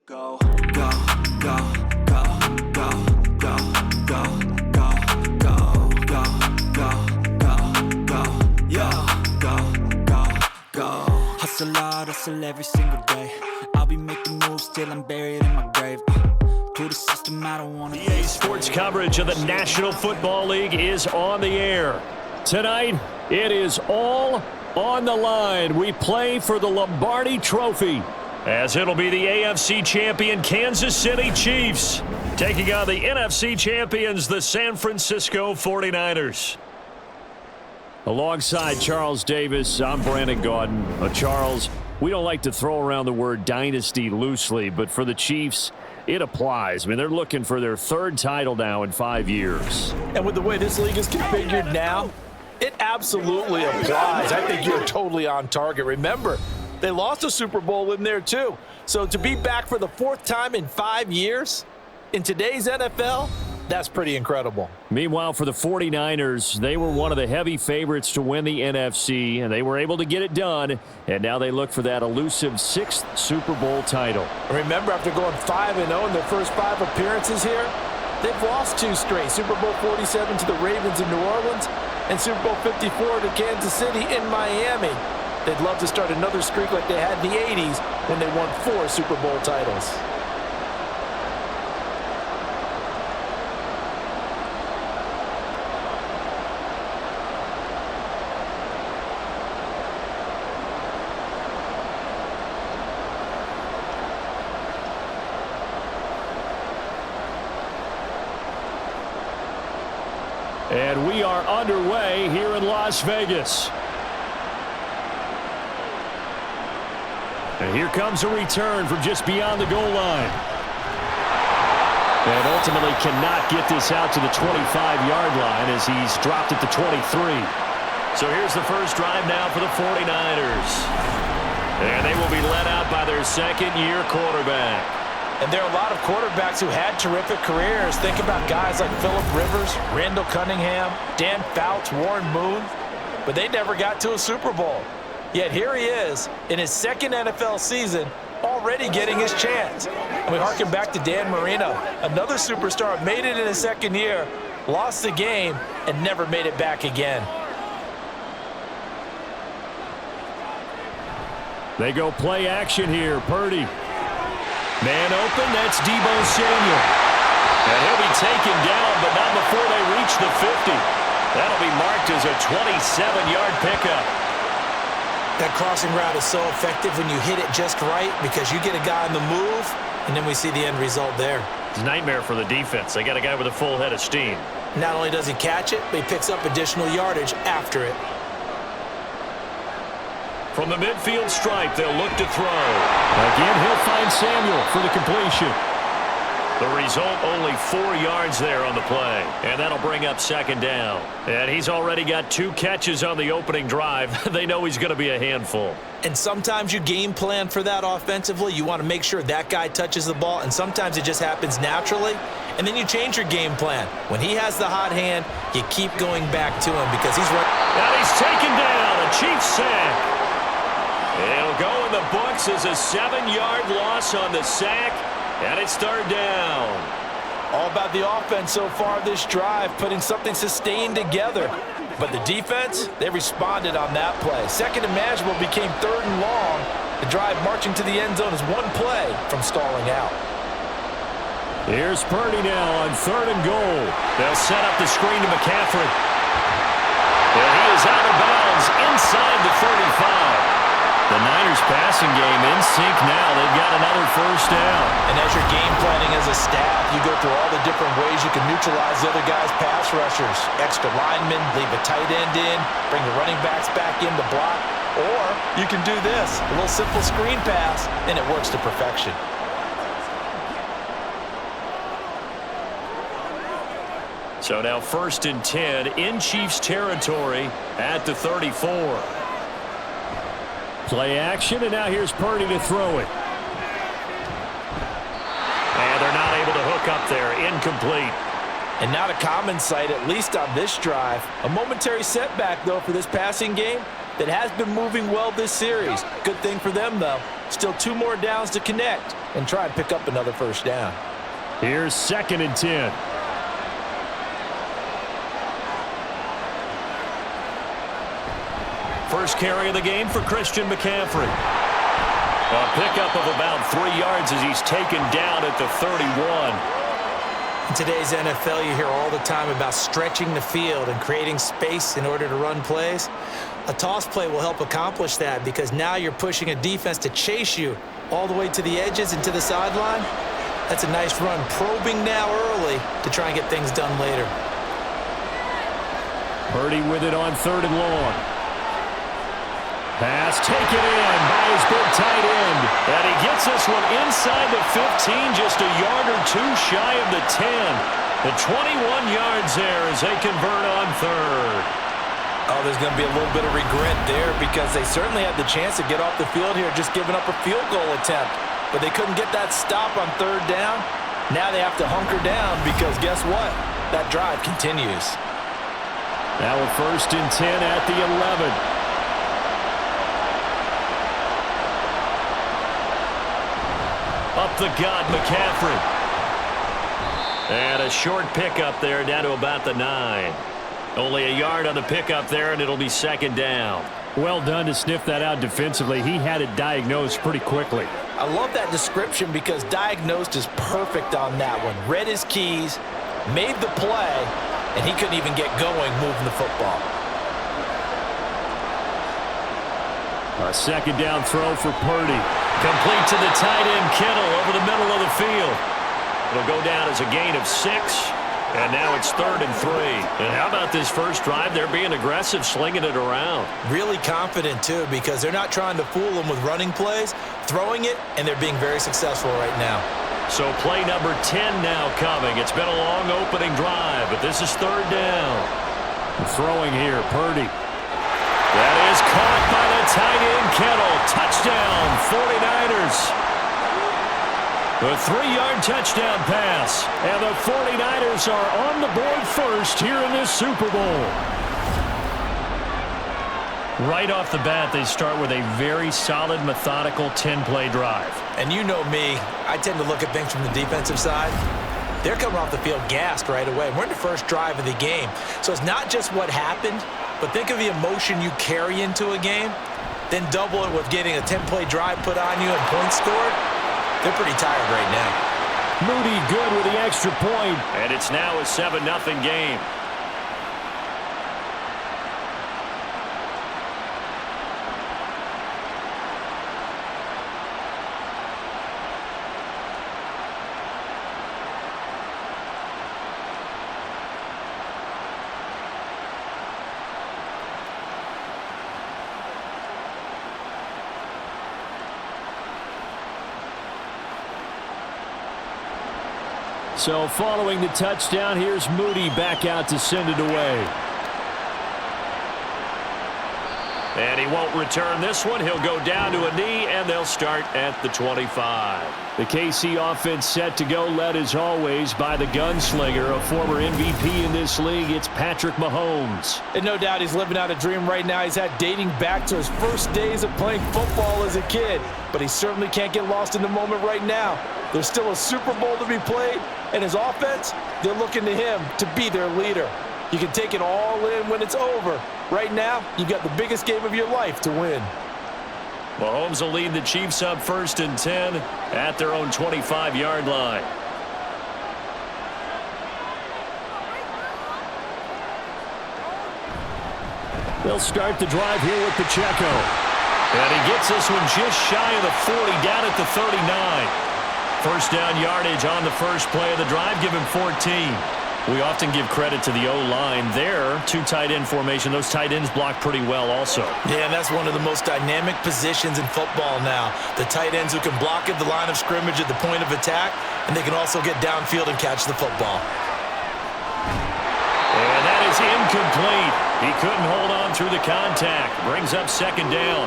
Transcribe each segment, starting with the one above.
Go, go, go, go, go, go, go, go, go, go, go, go, go, yeah, go, go, go. Hustle hard, hustle every single day. I'll be making moves till I'm buried in my grave. To the system, I don't want to. EA Sports coverage of the National Football League is on the air. Tonight, it is all on the line. We play for the Lombardi Trophy, as it'll be the AFC champion Kansas City Chiefs taking on the NFC champions, the San Francisco 49ers. Alongside Charles Davis, I'm Brandon Gaudin. Charles, we don't like to throw around the word dynasty loosely, but for the Chiefs, it applies. I mean, they're looking for their third title now in 5 years. And with the way this league is configured now, it absolutely applies. I think you're totally on target. Remember, they lost a Super Bowl in there too. So to be back for the fourth time in 5 years in today's NFL, that's pretty incredible. Meanwhile, for the 49ers, they were one of the heavy favorites to win the NFC, and they were able to get it done, and now they look for that elusive sixth Super Bowl title. Remember, after going 5-0 in their first 5 appearances here, they've lost 2 straight. Super Bowl 47 to the Ravens in New Orleans and Super Bowl 54 to Kansas City in Miami. They'd love to start another streak like they had in the 80s when they won 4 Super Bowl titles. And we are underway here in Las Vegas. And here comes a return from just beyond the goal line. And ultimately cannot get this out to the 25-yard line as he's dropped at the 23. So here's the first drive now for the 49ers. And they will be led out by their second-year quarterback. And there are a lot of quarterbacks who had terrific careers. Think about guys like Phillip Rivers, Randall Cunningham, Dan Fouts, Warren Moon. But they never got to a Super Bowl. Yet here he is in his second NFL season, already getting his chance. And we harken back to Dan Marino, another superstar, made it in his second year, lost the game, and never made it back again. They go play action here. Purdy. Man open, that's Deebo Samuel. And he'll be taken down, but not before they reach the 50. That'll be marked as a 27-yard pickup. That crossing route is so effective when you hit it just right because you get a guy on the move, and then we see the end result there. It's a nightmare for the defense. They got a guy with a full head of steam. Not only does he catch it, but he picks up additional yardage after it. From the midfield stripe, they'll look to throw. Again, he'll find Samuel for the completion. The result, only 4 yards there on the play. And that'll bring up second down. And he's already got 2 catches on the opening drive. They know he's going to be a handful. And sometimes you game plan for that offensively. You want to make sure that guy touches the ball, and sometimes it just happens naturally. And then you change your game plan. When he has the hot hand, you keep going back to him because he's right. And he's taken down. A Chiefs sack. It'll go in the books as a 7-yard loss on the sack, and it's third down. All about the offense so far this drive, putting something sustained together. But the defense, they responded on that play. Second and manageable became third and long. The drive marching to the end zone is 1 play from stalling out. Here's Purdy now on third and goal. They'll set up the screen to McCaffrey. And he is out of bounds inside the 35. The Niners passing game in sync now. They've got another first down. And as you're game planning as a staff, you go through all the different ways you can neutralize the other guy's pass rushers. Extra linemen, leave a tight end in, bring the running backs back in to block. Or you can do this, a little simple screen pass, and it works to perfection. So now first and 10 in Chiefs territory at the 34. Play action, and now here's Purdy to throw it. And they're not able to hook up there. Incomplete. And not a common sight, at least on this drive. A momentary setback, though, for this passing game that has been moving well this series. Good thing for them, though. Still 2 more downs to connect and try and pick up another first down. Here's 2nd and 10. First carry of the game for Christian McCaffrey. A pickup of about 3 yards as he's taken down at the 31. In today's NFL, you hear all the time about stretching the field and creating space in order to run plays. A toss play will help accomplish that because now you're pushing a defense to chase you all the way to the edges and to the sideline. That's a nice run, probing now early to try and get things done later. Purdy with it on 3rd and long. Pass taken in by his big tight end. And he gets this one inside the 15, just a yard or 2 shy of the 10. The 21 yards there as they convert on 3rd. Oh, there's going to be a little bit of regret there because they certainly had the chance to get off the field here, just giving up a field goal attempt. But they couldn't get that stop on 3rd down. Now they have to hunker down because guess what? That drive continues. Now a 1st and 10 at the 11. Up the gut, McCaffrey. And a short pickup there down to about the 9. Only a yard on the pickup there, and it'll be 2nd down. Well done to sniff that out defensively. He had it diagnosed pretty quickly. I love that description because diagnosed is perfect on that one. Read his keys, made the play, and he couldn't even get going moving the football. A 2nd down throw for Purdy. Complete to the tight end, Kittle, over the middle of the field. It'll go down as a gain of 6. And now it's 3rd and 3. And how about this first drive? They're being aggressive, slinging it around. Really confident, too, because they're not trying to fool them with running plays, throwing it, and they're being very successful right now. So play number 10 now coming. It's been a long opening drive, but this is 3rd down. Throwing here, Purdy. That is caught by the tight end, Kittle. Touchdown, 49ers. The 3-yard touchdown pass. And the 49ers are on the board first here in this Super Bowl. Right off the bat, they start with a very solid, methodical 10-play drive. And you know me, I tend to look at things from the defensive side. They're coming off the field gassed right away. We're in the first drive of the game. So it's not just what happened, but think of the emotion you carry into a game. Then double it with getting a 10-play drive put on you and points scored. They're pretty tired right now. Moody good with the extra point. And it's now a 7-0 game. So following the touchdown, here's Moody back out to send it away. And he won't return this one. He'll go down to a knee, and they'll start at the 25. The KC offense set to go, led as always by the gunslinger, a former MVP in this league. It's Patrick Mahomes. And no doubt he's living out a dream right now. He's had dating back to his first days of playing football as a kid. But he certainly can't get lost in the moment right now. There's still a Super Bowl to be played, and his offense, they're looking to him to be their leader. You can take it all in when it's over. Right now, you've got the biggest game of your life to win. Mahomes will lead the Chiefs up 1st and 10 at their own 25-yard line. They'll start the drive here with Pacheco. And he gets this one just shy of the 40, down at the 39. First down yardage on the first play of the drive, give him 14. We often give credit to the O-line there. 2 tight end formation. Those tight ends block pretty well also. Yeah, and that's one of the most dynamic positions in football now. The tight ends who can block at the line of scrimmage at the point of attack, and they can also get downfield and catch the football. And that is incomplete. He couldn't hold on through the contact. Brings up 2nd down.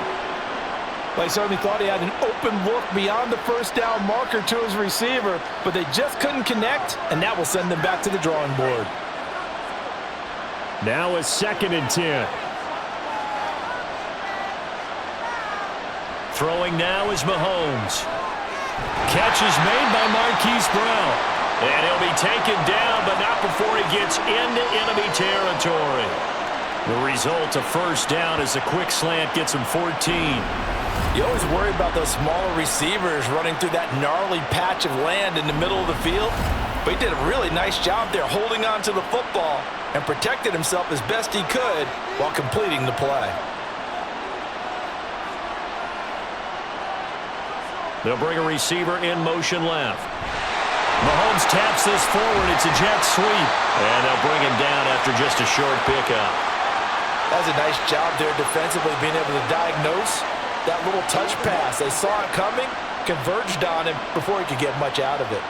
Well, he certainly thought he had an open look beyond the first down marker to his receiver, but they just couldn't connect, and that will send them back to the drawing board. Now a 2nd and 10. Throwing now is Mahomes. Catch is made by Marquise Brown. And he'll be taken down, but not before he gets into enemy territory. The result, a first down as the quick slant gets him 14. You always worry about those smaller receivers running through that gnarly patch of land in the middle of the field. But he did a really nice job there holding on to the football and protected himself as best he could while completing the play. They'll bring a receiver in motion left. Mahomes taps this forward. It's a jet sweep. And they'll bring him down after just a short pickup. That was a nice job there defensively, being able to diagnose that little touch pass. They saw it coming, converged on him before he could get much out of it.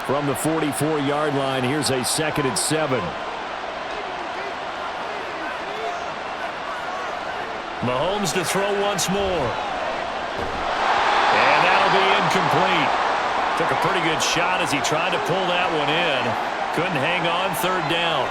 From the 44-yard line, here's a 2nd and 7. Mahomes to throw once more. And that'll be incomplete. Took a pretty good shot as he tried to pull that one in. Couldn't hang on, 3rd down.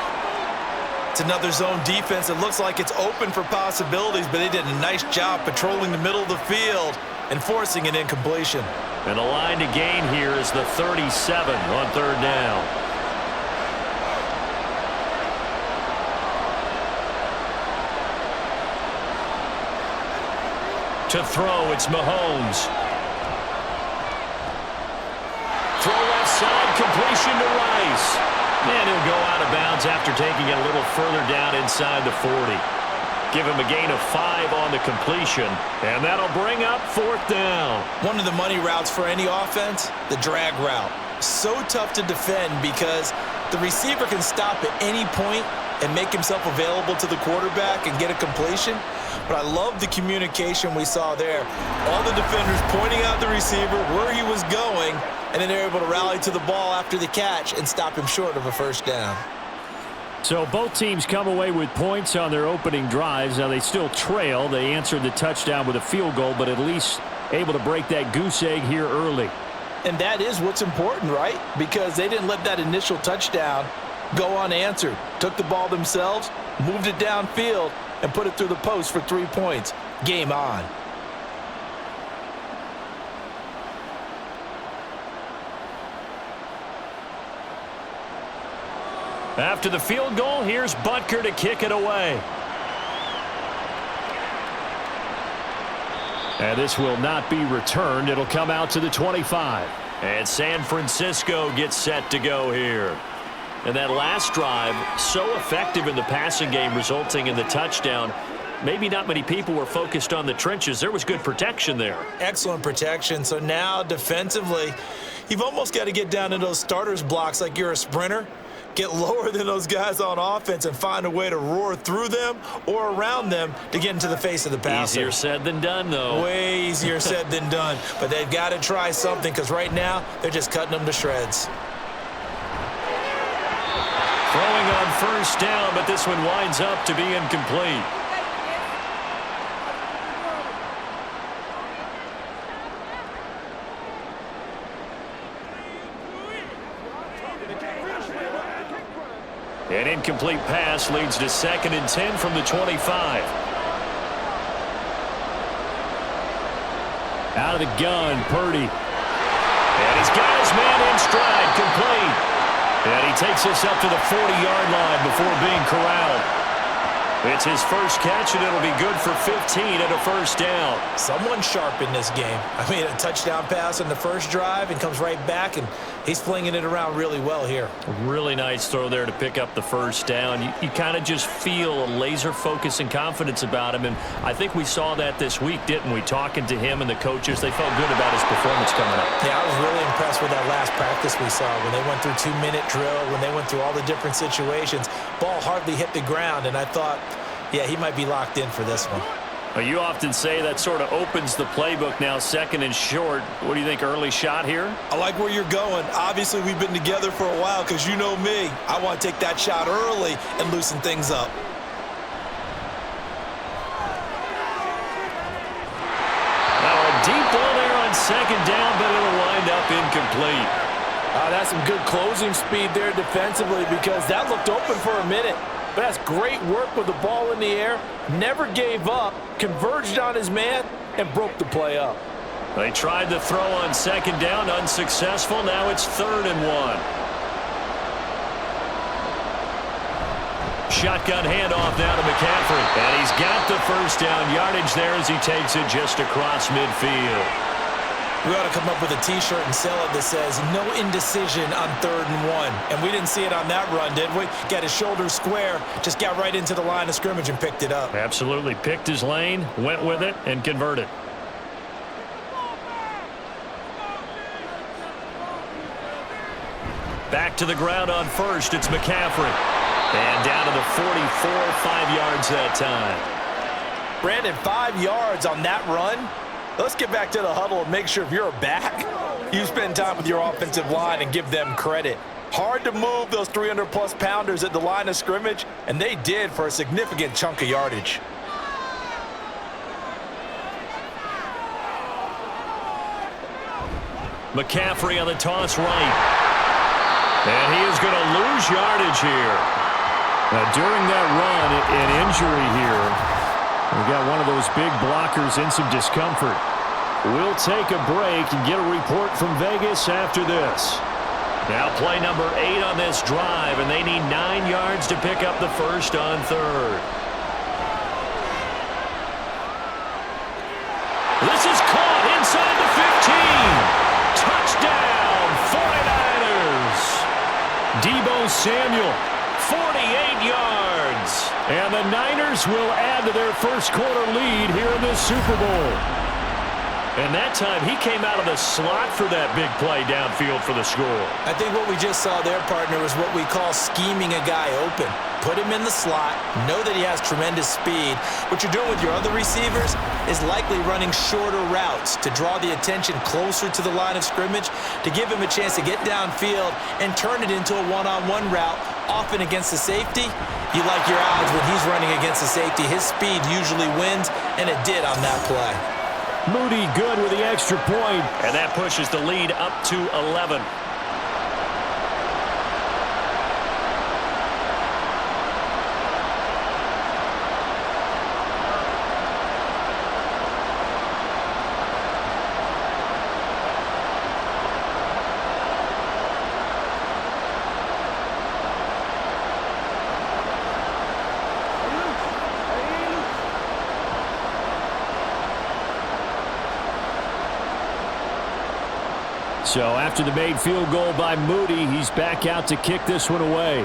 It's another zone defense. It looks like it's open for possibilities, but they did a nice job patrolling the middle of the field and forcing an incompletion. And the line to gain here is the 37 on 3rd down. To throw, it's Mahomes. Throw left side, completion to Rice. And he'll go out of bounds after taking it a little further down inside the 40. Give him a gain of 5 on the completion, and that'll bring up 4th down. One of the money routes for any offense, the drag route. So tough to defend because the receiver can stop at any point and make himself available to the quarterback and get a completion. But I love the communication we saw there. All the defenders pointing out the receiver, where he was going, and then they're able to rally to the ball after the catch and stop him short of a first down. So both teams come away with points on their opening drives. Now they still trail. They answered the touchdown with a field goal, but at least able to break that goose egg here early. And that is what's important, right? Because they didn't let that initial touchdown go unanswered. Took the ball themselves, moved it downfield, and put it through the post for 3 points. Game on. After the field goal, here's Butker to kick it away. And this will not be returned. It'll come out to the 25. And San Francisco gets set to go here. And that last drive, so effective in the passing game, resulting in the touchdown. Maybe not many people were focused on the trenches. There was good protection there. Excellent protection. So now defensively, you've almost got to get down to those starters blocks like you're a sprinter. Get lower than those guys on offense and find a way to roar through them or around them to get into the face of the passer. Easier said than done, though. Way easier said than done. But they've got to try something because right now they're just cutting them to shreds. Throwing on first down, but this one winds up to be incomplete. An incomplete pass leads to 2nd and 10 from the 25. Out of the gun, Purdy. And he's got his man in stride, complete. And he takes us up to the 40-yard line before being corralled. It's his first catch, and it'll be good for 15 and a first down. Someone sharp in this game. I mean, a touchdown pass on the first drive and comes right back, and he's flinging it around really well here. A really nice throw there to pick up the first down. You kind of just feel a laser focus and confidence about him, and I think we saw that this week, didn't we? Talking to him and the coaches, they felt good about his performance coming up. Yeah, I was really impressed with that last practice we saw when they went through 2-minute drill, when they went through all the different situations. Ball hardly hit the ground, and I thought, yeah, he might be locked in for this one. Well, you often say that sort of opens the playbook now, 2nd and short. What do you think, early shot here? I like where you're going. Obviously, we've been together for a while because you know me. I want to take that shot early and loosen things up. Now a deep ball there on 2nd down, but it'll wind up incomplete. That's some good closing speed there defensively because that looked open for a minute. but has great work with the ball in the air, never gave up, converged on his man, and broke the play up. They tried the throw on second down, unsuccessful. Now it's 3rd and 1. Shotgun handoff now to McCaffrey. And he's got the first down yardage there as he takes it just across midfield. We ought to come up with a T-shirt and sell it that says, no indecision on 3rd and 1. And we didn't see it on that run, did we? Got his shoulders square, just got right into the line of scrimmage and picked it up. Absolutely. Picked his lane, went with it, and converted. Back to the ground on first. It's McCaffrey. And down to the 44, 5 yards that time. Brandon, 5 yards on that run. Let's get back to the huddle and make sure if you're a back, you spend time with your offensive line and give them credit. Hard to move those 300-plus pounders at the line of scrimmage, and they did for a significant chunk of yardage. McCaffrey on the toss right. And he is going to lose yardage here. Now, during that run, an injury here. We got one of those big blockers in some discomfort. We'll take a break and get a report from Vegas after this. Now play number 8 on this drive, and they need 9 yards to pick up the first on 3rd. This is caught inside the 15. Touchdown, 49ers. Deebo Samuel, 48 yards. And the Niners will add to their first quarter lead here in this Super Bowl. And that time, he came out of the slot for that big play downfield for the score. I think what we just saw there, partner, is what we call scheming a guy open. Put him in the slot, know that he has tremendous speed. What you're doing with your other receivers is likely running shorter routes to draw the attention closer to the line of scrimmage, to give him a chance to get downfield and turn it into a one-on-one route, often against the safety. You like your odds when he's running against the safety. His speed usually wins, and it did on that play. Moody good with the extra point, and that pushes the lead up to 11. So after the made field goal by Moody, he's back out to kick this one away.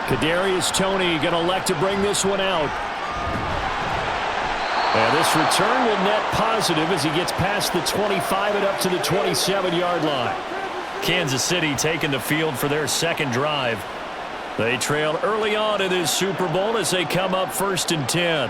Kadarius Toney going to elect to bring this one out. And this return will net positive as he gets past the 25 and up to the 27-yard line. Kansas City taking the field for their second drive. They trail early on in this Super Bowl as they come up 1st and 10.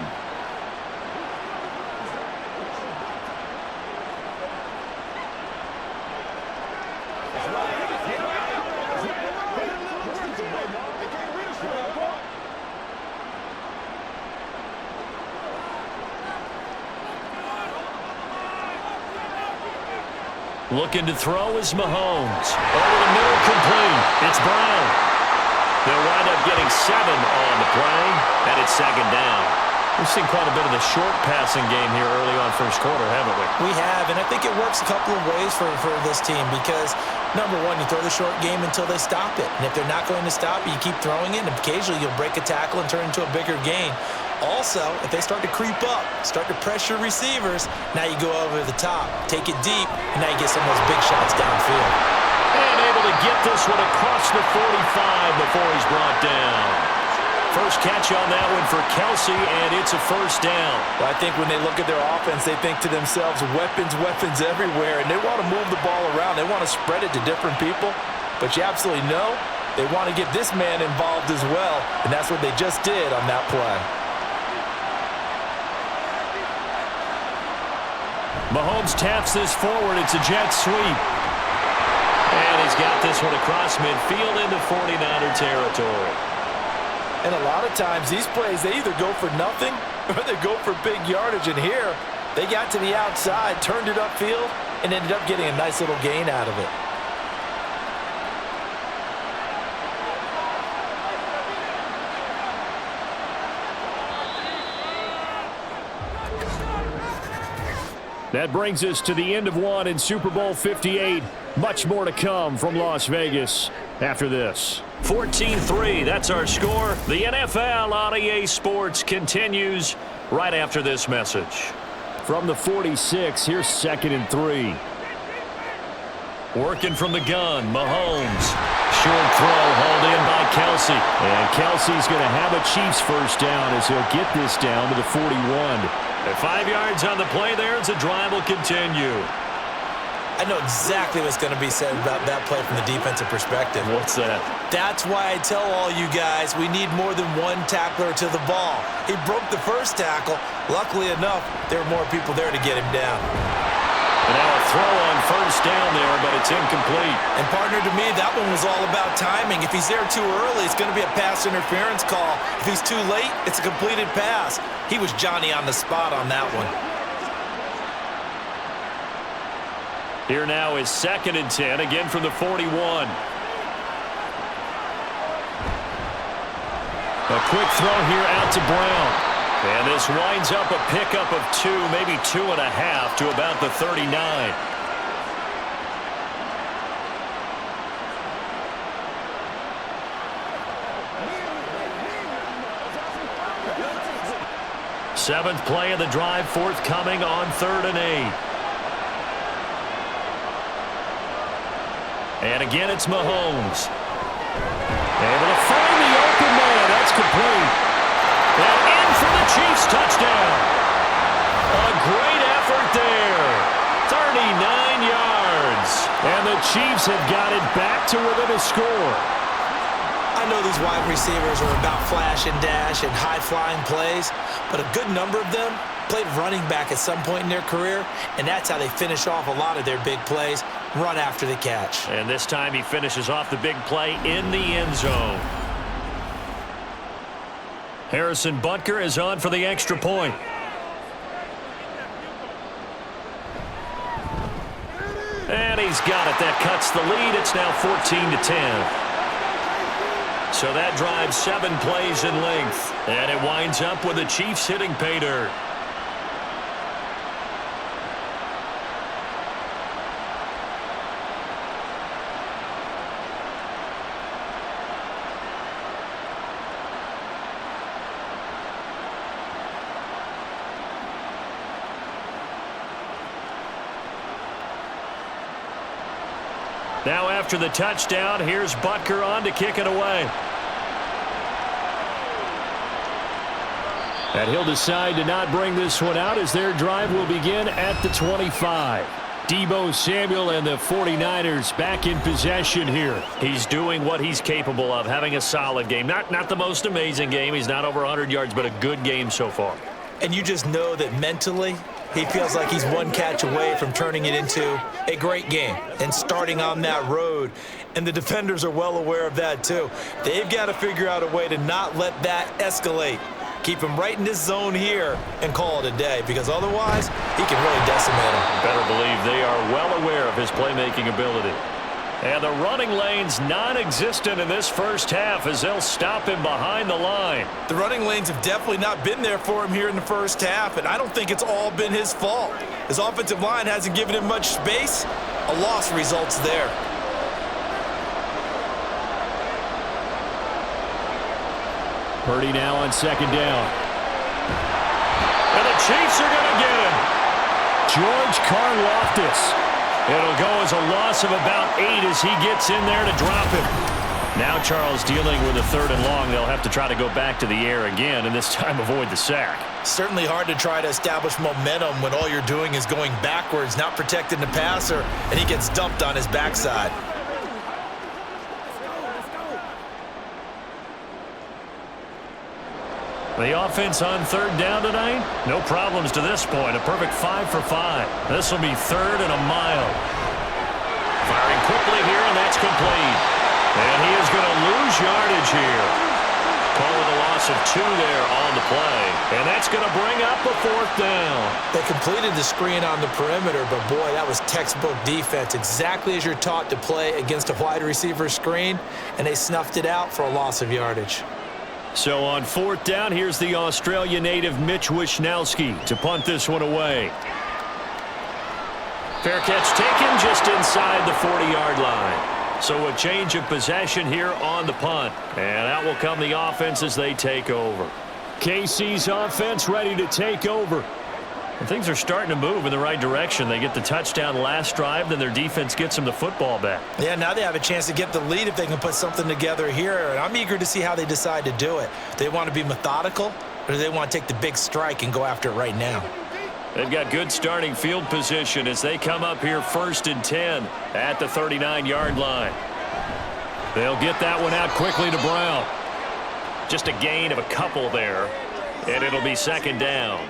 Looking to throw is Mahomes. Over the middle, complete. It's Brown. They'll wind up getting 7 on the play, and it's 2nd down. We've seen quite a bit of the short passing game here early on first quarter, haven't we? We have, and I think it works a couple of ways for this team because, number one, you throw the short game until they stop it. And if they're not going to stop it, you keep throwing it, and occasionally you'll break a tackle and turn it into a bigger gain. Also, if they start to creep up, start to pressure receivers, now you go over the top, take it deep, and now you get some of those big shots downfield. And able to get this one across the 45 before he's brought down. First catch on that one for Kelsey, and it's a first down. Well, I think when they look at their offense, they think to themselves, weapons, weapons everywhere, and they want to move the ball around. They want to spread it to different people, but you absolutely know they want to get this man involved as well, and that's what they just did on that play. Mahomes taps this forward. It's a jet sweep. And he's got this one across midfield into 49er territory. And a lot of times these plays, they either go for nothing or they go for big yardage. And here, they got to the outside, turned it upfield, and ended up getting a nice little gain out of it. That brings us to the end of one in Super Bowl 58. Much more to come from Las Vegas after this. 14-3, that's our score. The NFL on EA Sports continues right after this message. From the 46, here's 2nd and 3. Working from the gun, Mahomes. Short throw hauled in by Kelsey. And Kelsey's going to have a Chiefs first down as he'll get this down to the 41. At 5 yards on the play there as the drive will continue. I know exactly what's going to be said about that play from the defensive perspective. What's that? That's why I tell all you guys we need more than one tackler to the ball. He broke the first tackle. Luckily enough, there were more people there to get him down. And now a throw on first down there, but it's incomplete. And partner, to me, that one was all about timing. If he's there too early, it's going to be a pass interference call. If he's too late, it's a completed pass. He was Johnny on the spot on that one. Here now is 2nd and 10, again from the 41. A quick throw here out to Brown. And this winds up a pickup of 2, maybe 2.5 to about the 39. Seventh play of the drive forthcoming on 3rd and 8. And again, it's Mahomes. Able to find the open man. That's complete. And in for the Chiefs touchdown. A great effort there. 39 yards. And the Chiefs have got it back to within a score. I know these wide receivers are about flash and dash and high-flying plays, but a good number of them played running back at some point in their career, and that's how they finish off a lot of their big plays, run after the catch. And this time he finishes off the big play in the end zone. Harrison Butker is on for the extra point. And he's got it. That cuts the lead. It's now 14-10. So that drives 7 plays in length. And it winds up with the Chiefs hitting pay dirt. Now after the touchdown, here's Butker on to kick it away. And he'll decide to not bring this one out as their drive will begin at the 25. Deebo Samuel and the 49ers back in possession here. He's doing what he's capable of, having a solid game. Not the most amazing game. He's not over 100 yards, but a good game so far. And you just know that mentally, he feels like he's one catch away from turning it into a great game and starting on that road. And the defenders are well aware of that too. They've got to figure out a way to not let that escalate. Keep him right in this zone here and call it a day, because otherwise he can really decimate him. Better believe they are well aware of his playmaking ability. And the running lane's non-existent in this first half as they'll stop him behind the line. The running lanes have definitely not been there for him here in the first half, and I don't think it's all been his fault. His offensive line hasn't given him much space. A loss results there. Purdy now on 2nd down. And the Chiefs are going to get him. George Karlaftis. It'll go as a loss of about 8 as he gets in there to drop him. Now Charles dealing with a 3rd and long. They'll have to try to go back to the air again, and this time avoid the sack. Certainly hard to try to establish momentum when all you're doing is going backwards, not protecting the passer, and he gets dumped on his backside. The offense on 3rd down tonight, no problems to this point. A perfect 5 for 5. This will be 3rd and a mile. Firing quickly here, and that's complete. And he is going to lose yardage here. Call it a loss of 2 there on the play. And that's going to bring up a 4th down. They completed the screen on the perimeter, but boy, that was textbook defense. Exactly as you're taught to play against a wide receiver screen, and they snuffed it out for a loss of yardage. So on 4th down, here's the Australia native Mitch Wishnowsky to punt this one away. Fair catch taken just inside the 40-yard line. So a change of possession here on the punt. And out will come the offense as they take over. KC's offense ready to take over. And things are starting to move in the right direction. They get the touchdown last drive, then their defense gets them the football back. Yeah, now they have a chance to get the lead if they can put something together here. And I'm eager to see how they decide to do it. They want to be methodical, or do they want to take the big strike and go after it right now? They've got good starting field position as they come up here 1st and 10 at the 39-yard line. They'll get that one out quickly to Brown. Just a gain of a couple there, and it'll be 2nd down.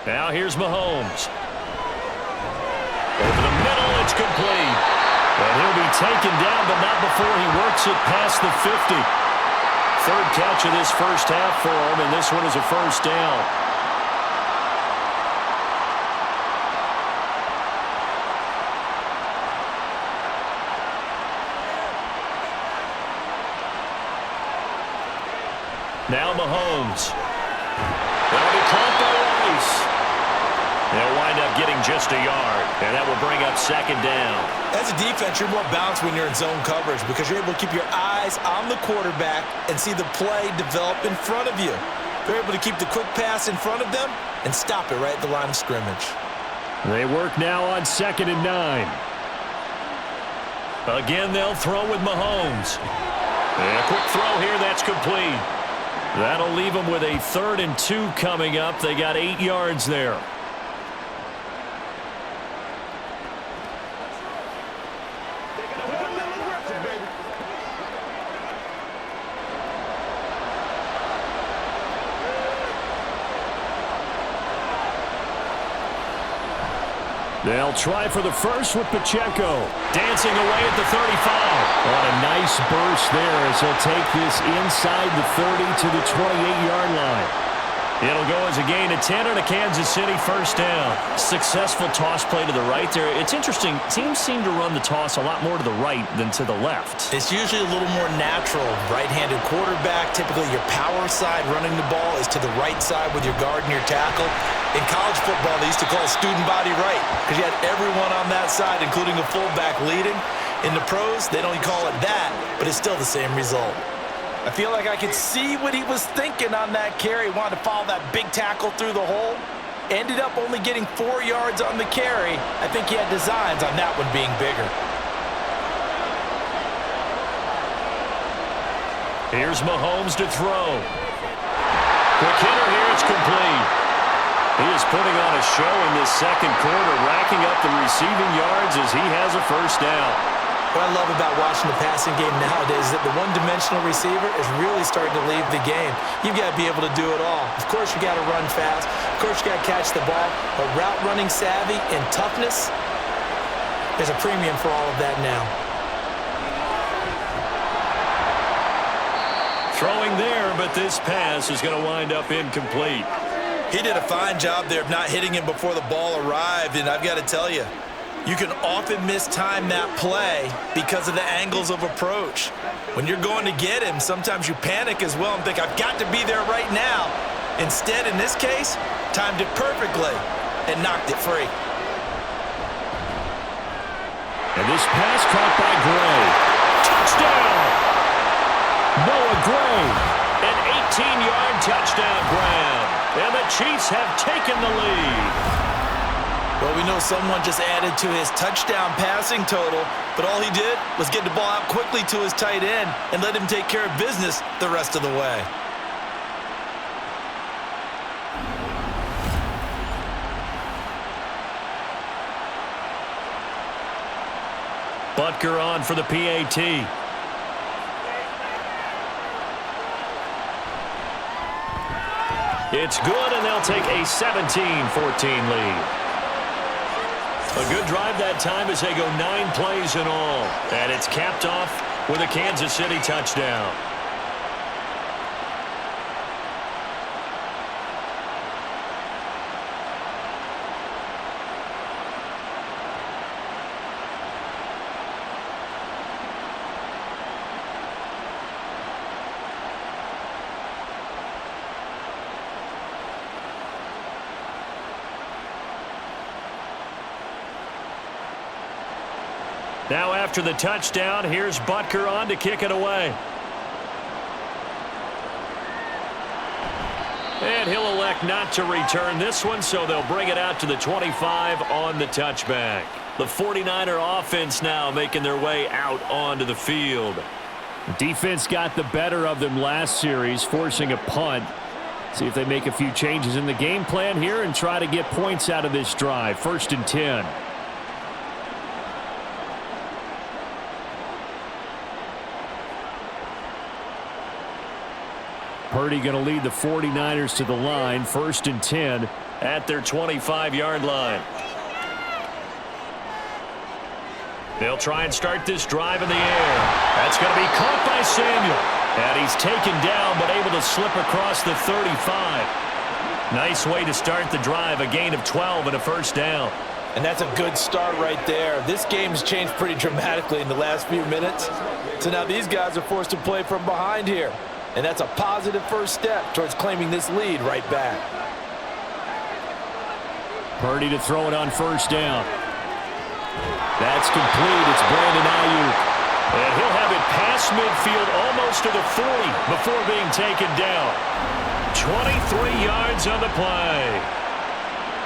Now here's Mahomes. Over the middle, it's complete. And he'll be taken down, but not before he works it past the 50. 3rd catch of this first half for him, and this one is a 1st down. Now Mahomes. That'll be caught by Rice. They'll wind up getting just a yard, and that will bring up 2nd down. As a defense, you're more balanced when you're in zone coverage because you're able to keep your eyes on the quarterback and see the play develop in front of you. You're able to keep the quick pass in front of them and stop it right at the line of scrimmage. They work now on 2nd and 9. Again, they'll throw with Mahomes. And a quick throw here, that's complete. That'll leave them with a 3rd and 2 coming up. They got 8 yards there. They'll try for the first with Pacheco. Dancing away at the 35. What a nice burst there as he'll take this inside the 30 to the 28-yard line. It'll go as a gain of 10 on a Kansas City 1st down. Successful toss play to the right there. It's interesting. Teams seem to run the toss a lot more to the right than to the left. It's usually a little more natural. Right-handed quarterback, typically your power side running the ball is to the right side with your guard and your tackle. In college football, they used to call it student body right because you had everyone on that side, including a fullback leading. In the pros, they don't call it that, but it's still the same result. I feel like I could see what he was thinking on that carry. Wanted to follow that big tackle through the hole. Ended up only getting 4 yards on the carry. I think he had designs on that one being bigger. Here's Mahomes to throw. Quick hitter here, it's complete. He is putting on a show in this 2nd quarter, racking up the receiving yards as he has a 1st down. What I love about watching the passing game nowadays is that the one-dimensional receiver is really starting to leave the game. You've got to be able to do it all. Of course, you got to run fast. Of course, you got to catch the ball. But route running savvy and toughness, there's a premium for all of that now. Throwing there, but this pass is going to wind up incomplete. He did a fine job there of not hitting him before the ball arrived, and I've got to tell you, you can often mistime that play because of the angles of approach. When you're going to get him, sometimes you panic as well and think, I've got to be there right now. Instead, in this case, timed it perfectly and knocked it free. And this pass caught by Gray. Touchdown! Noah Gray, an 18-yard touchdown grab. And the Chiefs have taken the lead. Well, we know someone just added to his touchdown passing total, but all he did was get the ball out quickly to his tight end and let him take care of business the rest of the way. Butker on for the PAT. It's good, and they'll take a 17-14 lead. A good drive that time as they go 9 plays in all. And it's capped off with a Kansas City touchdown. Now after the touchdown, here's Butker on to kick it away. And he'll elect not to return this one, so they'll bring it out to the 25 on the touchback. The 49er offense now making their way out onto the field. Defense got the better of them last series, forcing a punt. See if they make a few changes in the game plan here and try to get points out of this drive. 1st and 10. Purdy going to lead the 49ers to the line. 1st and 10 at their 25-yard line. They'll try and start this drive in the air. That's going to be caught by Samuel. And he's taken down but able to slip across the 35. Nice way to start the drive. A gain of 12 and a 1st down. And that's a good start right there. This game's changed pretty dramatically in the last few minutes. So now these guys are forced to play from behind here. And that's a positive first step towards claiming this lead right back. Purdy to throw it on 1st down. That's complete. It's Brandon Aiyuk. And he'll have it past midfield almost to the 40 before being taken down. 23 yards on the play.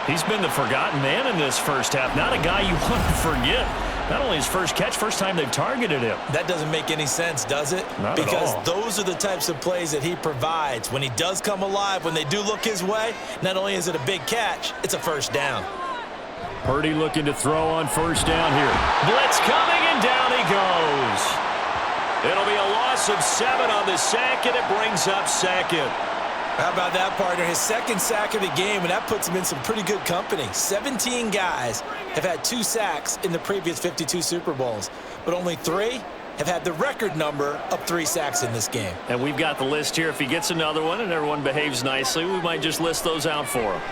He's been the forgotten man in this first half. Not a guy you want to forget. Not only his first catch, first time they've targeted him. That doesn't make any sense, does it? Not because at all. Those are the types of plays that he provides. When he does come alive, when they do look his way, not only is it a big catch, it's a 1st down. Purdy looking to throw on 1st down here. Blitz coming, and down he goes. It'll be a loss of 7 on the sack, and it brings up 2nd. How about that, partner? His 2nd sack of the game, and that puts him in some pretty good company. 17 guys have had 2 sacks in the previous 52 Super Bowls, but only 3 have had the record number of 3 sacks in this game. And we've got the list here. If he gets another one and everyone behaves nicely, we might just list those out for him.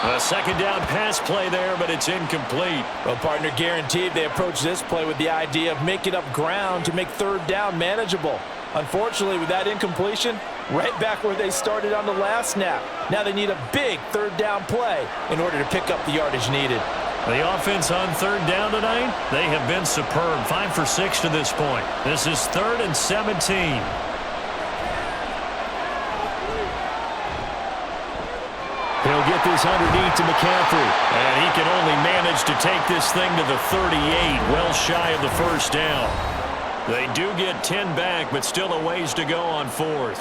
A 2nd down pass play there, but it's incomplete. Well, partner, guaranteed they approach this play with the idea of making up ground to make 3rd down manageable. Unfortunately, with that incompletion, right back where they started on the last snap. Now they need a big 3rd down play in order to pick up the yardage needed. The offense on 3rd down tonight, they have been superb. 5 for 6 to this point. This is 3rd and 17. He'll get this underneath to McCaffrey. And he can only manage to take this thing to the 38, well shy of the 1st down. They do get 10 back, but still a ways to go on 4th.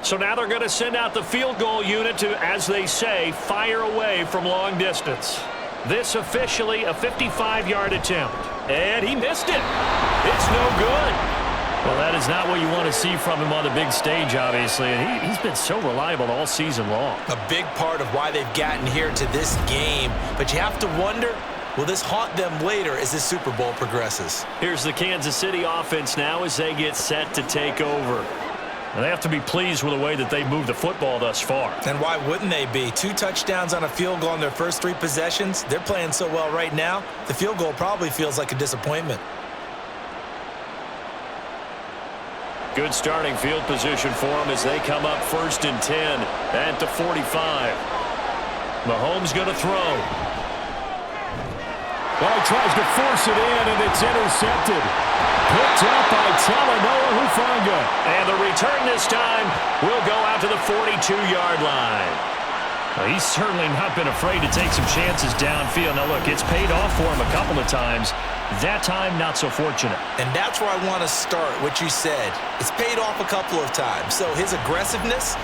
So now they're going to send out the field goal unit to, as they say, fire away from long distance. This officially a 55-yard attempt. And he missed it. It's no good. Well, that is not what you want to see from him on the big stage, obviously. And he's been so reliable all season long. A big part of why they've gotten here to this game. But you have to wonder, will this haunt them later as this Super Bowl progresses? Here's the Kansas City offense now as they get set to take over. And they have to be pleased with the way that they moved the football thus far. And why wouldn't they be? 2 touchdowns on a field goal in their first 3 possessions. They're playing so well right now, the field goal probably feels like a disappointment. Good starting field position for them as they come up 1st and 10 at the 45. Mahomes going to throw. Well, he tries to force it in, and it's intercepted. Picked up by Talanoa Hufanga. And the return this time will go out to the 42-yard line. Well, he's certainly not been afraid to take some chances downfield. Now, look, it's paid off for him a couple of times. That time, not so fortunate. And that's where I want to start, what you said. It's paid off a couple of times. So his aggressiveness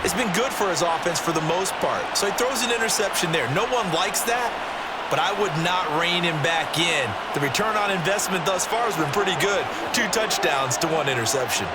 has been good for his offense for the most part. So he throws an interception there. No one likes that, but I would not rein him back in. The return on investment thus far has been pretty good. 2 touchdowns to 1 interception.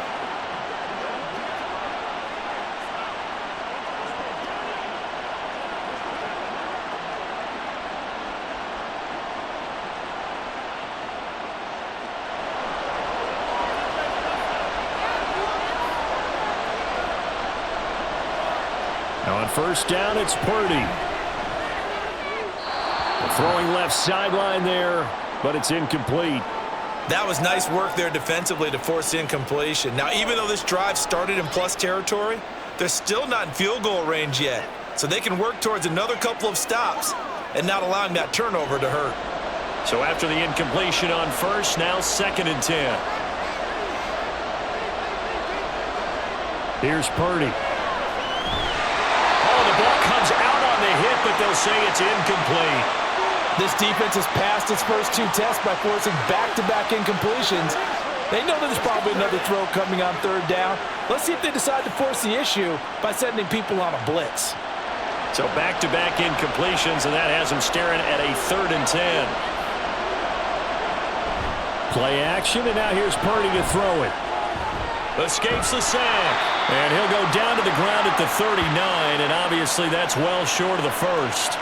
Now on 1st down, it's Purdy. Throwing left sideline there, but it's incomplete. That was nice work there defensively to force incompletion. Now, even though this drive started in plus territory, they're still not in field goal range yet. So they can work towards another couple of stops and not allowing that turnover to hurt. So after the incompletion on first, now 2nd and 10. Here's Purdy. Oh, the ball comes out on the hit, but they'll say it's incomplete. This defense has passed its first 2 tests by forcing back-to-back incompletions. They know there's probably another throw coming on 3rd down. Let's see if they decide to force the issue by sending people on a blitz. So back-to-back incompletions, and that has them staring at a 3rd and 10. Play action, and now here's Purdy to throw it. Escapes the sack, and he'll go down to the ground at the 39, and obviously that's well short of the first.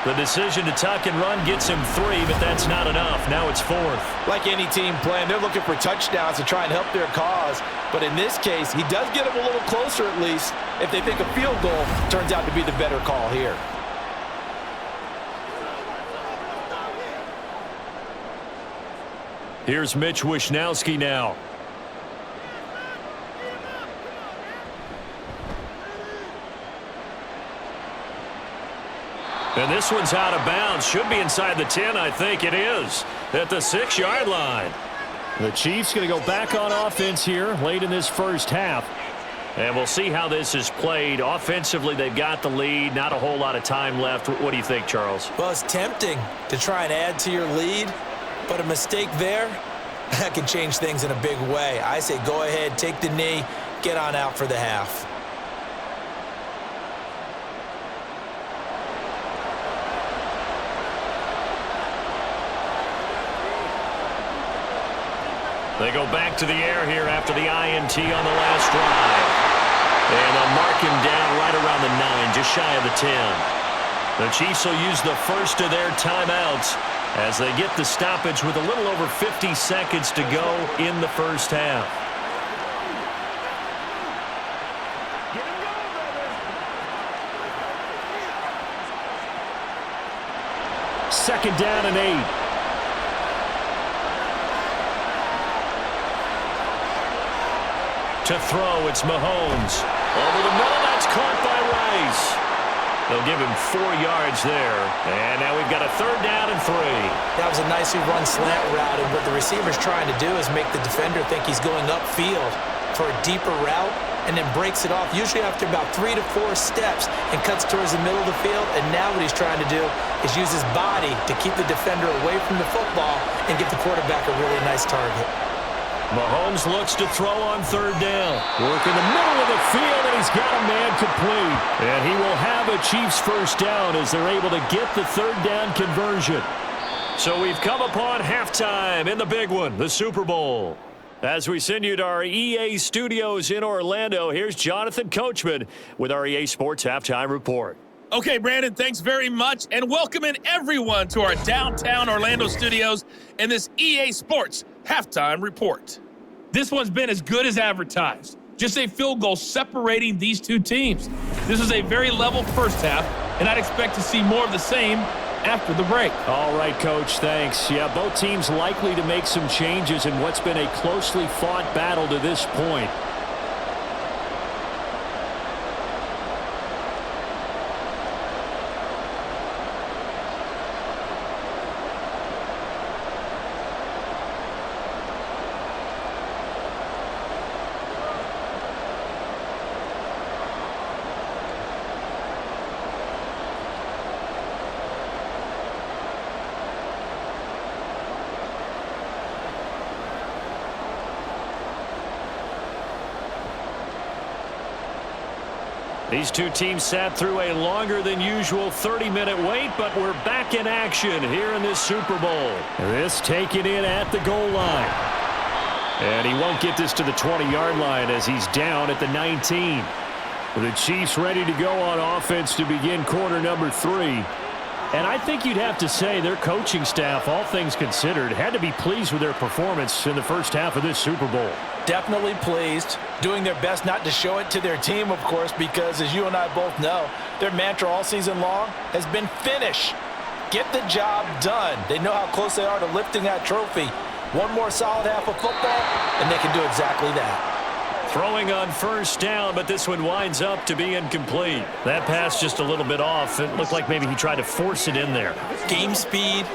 The decision to tuck and run gets him 3, but that's not enough. Now it's 4th. Like any team playing, they're looking for touchdowns to try and help their cause. But in this case, he does get them a little closer at least if they think a field goal turns out to be the better call here. Here's Mitch Wishnowsky now. And this one's out of bounds. Should be inside the 10, I think it is. At the 6-yard line. The Chiefs going to go back on offense here late in this first half. And we'll see how this is played. Offensively, they've got the lead. Not a whole lot of time left. What do you think, Charles? Well, it's tempting to try and add to your lead, but a mistake there, that can change things in a big way. I say go ahead, take the knee, get on out for the half. They go back to the air here after the INT on the last drive. And they'll mark him down right around the 9, just shy of the 10. The Chiefs will use the first of their timeouts as they get the stoppage with a little over 50 seconds to go in the first half. Second down and 8. To throw, it's Mahomes. Over the middle, that's caught by Rice. They'll give him 4 yards there. And now we've got a 3rd down and 3. That was a nicely run slant route, and what the receiver's trying to do is make the defender think he's going upfield for a deeper route and then breaks it off, usually after about 3 to 4 steps, and cuts towards the middle of the field. And now what he's trying to do is use his body to keep the defender away from the football and give the quarterback a really nice target. Mahomes looks to throw on 3rd down. Work in the middle of the field, and he's got a man complete. And he will have a Chiefs first down as they're able to get the 3rd down conversion. So we've come upon halftime in the big one, the Super Bowl. As we send you to our EA studios in Orlando, here's Jonathan Coachman with our EA Sports Halftime Report. Okay, Brandon, thanks very much, and welcoming everyone to our downtown Orlando studios and this EA Sports Halftime Report. This one's been as good as advertised. Just a field goal separating these two teams. This was a very level first half, and I'd expect to see more of the same after the break. All right, Coach, thanks. Yeah, both teams likely to make some changes in what's been a closely fought battle to this point. These two teams sat through a longer than usual 30-minute wait, but we're back in action here in this Super Bowl. This taken in at the goal line. And he won't get this to the 20-yard line as he's down at the 19. The Chiefs ready to go on offense to begin quarter number 3. And I think you'd have to say their coaching staff, all things considered, had to be pleased with their performance in the first half of this Super Bowl. Definitely pleased, doing their best not to show it to their team, of course, because as you and I both know, their mantra all season long has been finish. get the job done. They know how close they are to lifting that trophy. One more solid half of football, and they can do exactly that. Throwing on first down, but this one winds up to be incomplete. That pass just a little bit off. It looked like maybe he tried to force it in there. Game speed,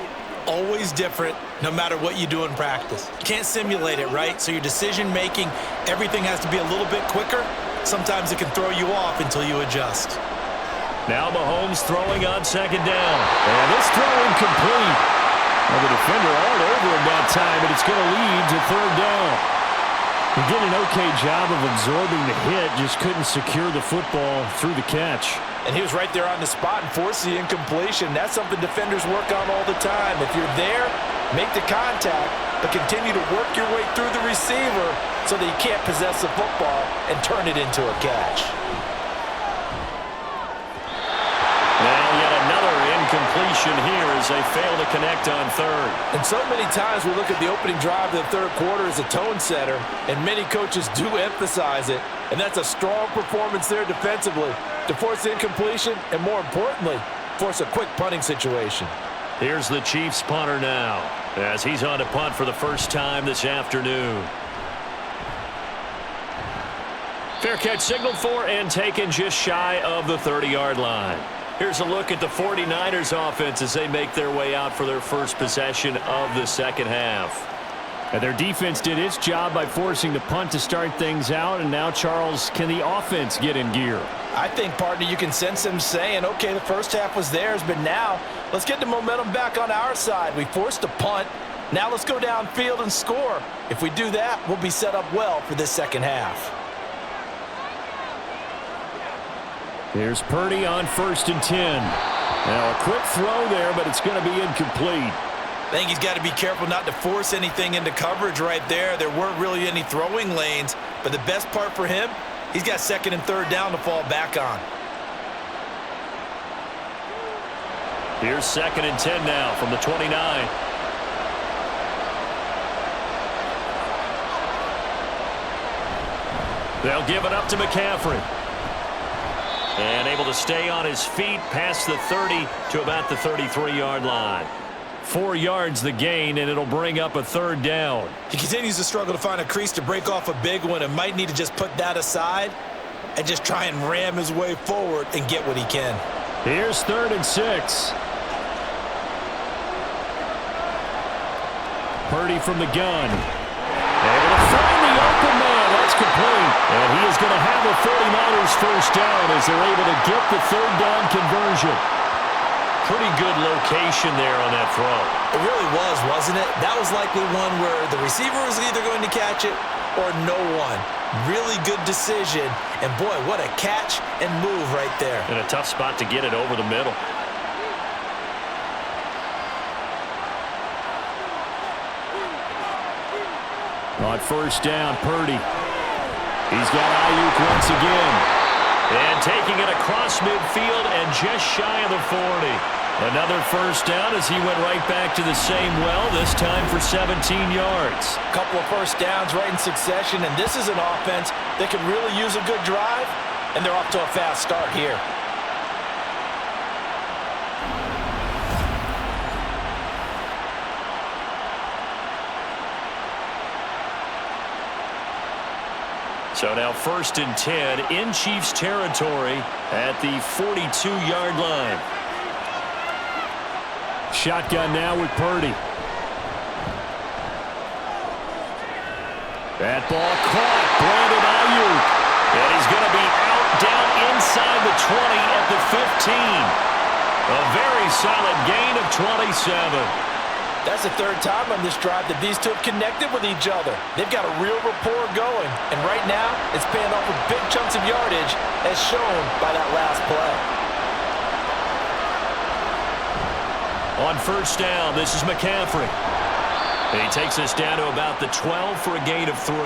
always different, no matter what you do in practice. You can't simulate it, right? So your decision-making, everything has to be a little bit quicker. Sometimes it can throw you off until you adjust. Now Mahomes throwing on second down. And this throw incomplete. Well, the defender all over him that time, and it's going to lead to third down. He did an okay job of absorbing the hit, just couldn't secure the football through the catch. And he was right there on the spot and forced the incompletion. That's something defenders work on all the time. If you're there, make the contact, but continue to work your way through the receiver so that you can't possess the football and turn it into a catch. Now yet another incompletion here as they fail to connect on third. And so many times we look at the opening drive of the third quarter as a tone setter, and many coaches do emphasize it. And that's a strong performance there defensively to force the incompletion and, more importantly, force a quick punting situation. Here's the Chiefs punter now as he's on to punt for the first time this afternoon. Fair catch signaled for and taken just shy of the 30-yard line. Here's a look at the 49ers offense as they make their way out for their first possession of the second half. And their defense did its job by forcing the punt to start things out. And now, Charles, can the offense get in gear? I think, partner, you can sense them saying, okay, the first half was theirs, but now let's get the momentum back on our side. We forced a punt. Now let's go downfield and score. If we do that, we'll be set up well for this second half. Here's Purdy on 1st and 10. Now a quick throw there, but it's going to be incomplete. I think he's got to be careful not to force anything into coverage right there. There weren't really any throwing lanes, but the best part for him, he's got second and third down to fall back on. Here's 2nd and 10 now from the 29. They'll give it up to McCaffrey. And able to stay on his feet past the 30 to about the 33-yard line. 4 yards the gain, and it'll bring up a third down. He continues to struggle to find a crease to break off a big one and might need to just put that aside and just try and ram his way forward and get what he can. Here's 3rd and 6. Purdy from the gun. Able to find the open man. That's complete. And he is going to have a 49ers first down as they're able to get the third down conversion. Pretty good location there on that throw. It really was, wasn't it? That was likely one where the receiver was either going to catch it or no one. Really good decision. And boy, what a catch and move right there. And a tough spot to get it over the middle. On first down, Purdy. He's got Aiyuk once again. And taking it across midfield and just shy of the 40. Another first down as he went right back to the same well, this time for 17 yards. A couple of first downs right in succession, and this is an offense that can really use a good drive, and they're off to a fast start here. So now 1st and 10 in Chiefs territory at the 42-yard line. Shotgun now with Purdy. That ball caught. Brandon Aiyuk. And he's going to be out down inside the 20 at the 15. A very solid gain of 27. That's the third time on this drive that these two have connected with each other. They've got a real rapport going. And right now, it's paying off with big chunks of yardage as shown by that last play. On first down, this is McCaffrey. And he takes us down to about the 12 for a gain of 3.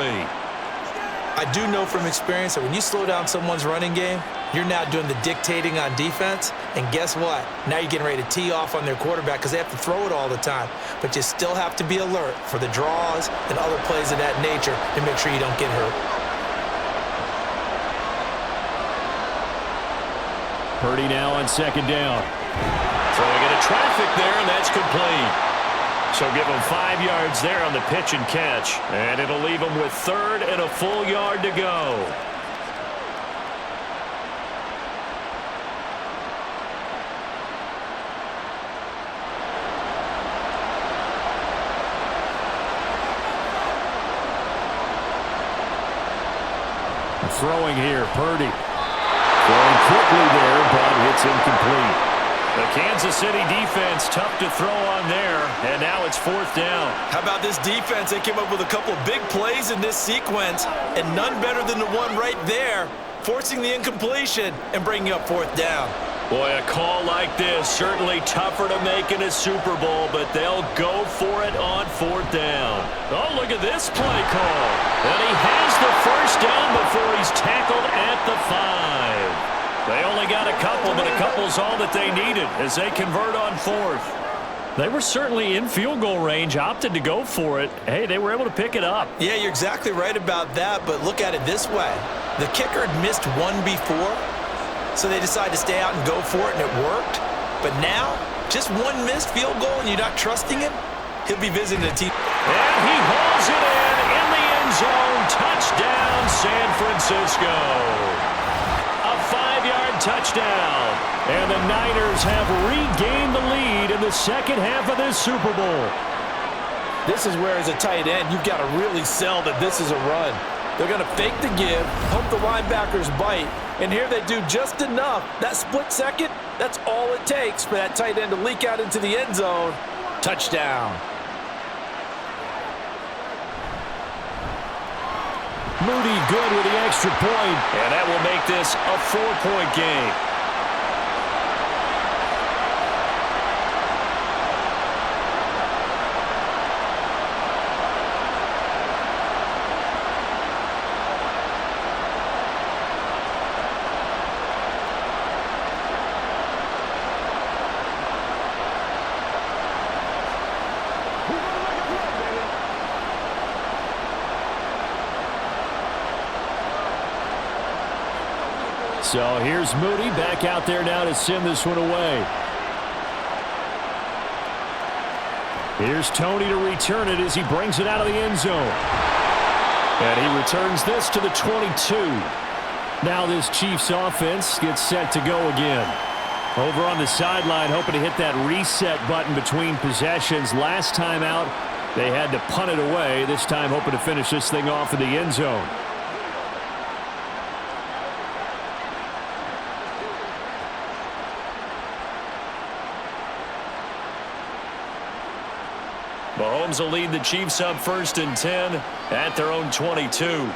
I do know from experience that when you slow down someone's running game, you're now doing the dictating on defense. And guess what? Now you're getting ready to tee off on their quarterback because they have to throw it all the time. But you still have to be alert for the draws and other plays of that nature to make sure you don't get hurt. Purdy now on second down. Throwing into traffic there, and that's complete. So give him 5 yards there on the pitch and catch. And it'll leave him with 3rd and a full yard to go. Throwing here, Purdy. Throwing quickly there, but it's incomplete. The Kansas City defense tough to throw on there, and now it's 4th down. How about this defense? They came up with a couple big plays in this sequence, and none better than the one right there, forcing the incompletion and bringing up 4th down. Boy, a call like this, certainly tougher to make in a Super Bowl, but they'll go for it on 4th down. Oh, look at this play call. And he has the 1st down before he's tackled at the 5. They only got a couple, but a couple's all that they needed as they convert on 4th. They were certainly in field goal range, opted to go for it. Hey, they were able to pick it up. Yeah, you're exactly right about that, but look at it this way. The kicker had missed one before, so they decided to stay out and go for it, and it worked. But now, just one missed field goal and you're not trusting him, he'll be visiting a team. And he hauls it in the end zone. Touchdown, San Francisco. A 5-yard touchdown. And the Niners have regained the lead in the second half of this Super Bowl. This is where, as a tight end, you've got to really sell that this is a run. They're going to fake the give, hope the linebackers bite, and here they do just enough. That split second, that's all it takes for that tight end to leak out into the end zone. Touchdown. Moody good with the extra point, and that will make this a 4-point game. So here's Moody back out there now to send this one away. Here's Tony to return it as he brings it out of the end zone. And he returns this to the 22. Now this Chiefs offense gets set to go again. Over on the sideline, hoping to hit that reset button between possessions. Last time out, they had to punt it away. This time hoping to finish this thing off in the end zone. Mahomes will lead the Chiefs up 1st and 10 at their own 22.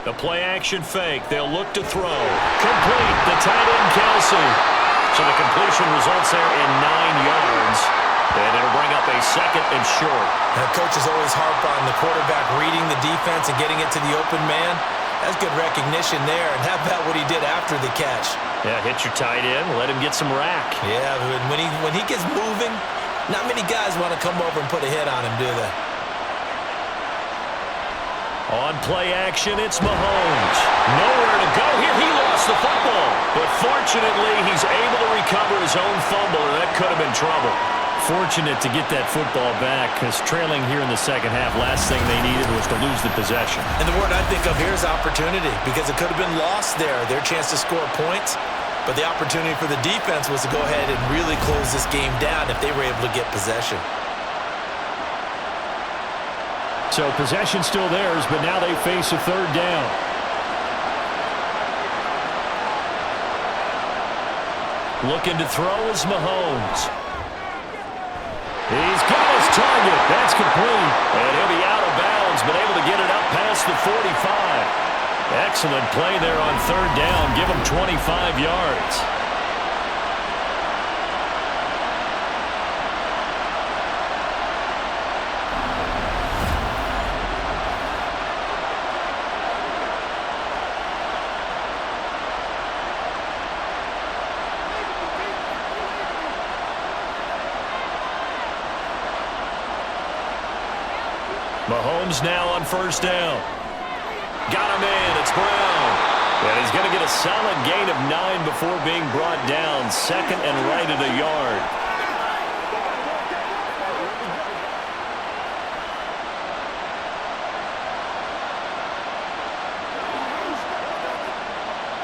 The play action fake. They'll look to throw. Complete. The tight end Kelsey. So the completion results there in 9 yards. And it'll bring up a 2nd and short. Now, coaches always harp on the quarterback reading the defense and getting it to the open man. That's good recognition there. And how about what he did after the catch? Yeah, hit your tight end. Let him get some rack. Yeah, when he gets moving, not many guys want to come over and put a hit on him, do they? On play action, it's Mahomes. Nowhere to go here. He lost the football. But fortunately, he's able to recover his own fumble, and that could have been trouble. Fortunate to get that football back, because trailing here in the second half, last thing they needed was to lose the possession. And the word I think of here is opportunity, because it could have been lost there, their chance to score points. But the opportunity for the defense was to go ahead and really close this game down if they were able to get possession. So possession still theirs, but now they face a 3rd down. Looking to throw is Mahomes. He's got his target. That's complete. And he'll be out of bounds, but able to get it up past the 45. Excellent play there on 3rd down. Give him 25 yards. Mahomes now on 1st down. Got him in. It's Brown. And he's going to get a solid gain of 9 before being brought down. Second and right at a yard.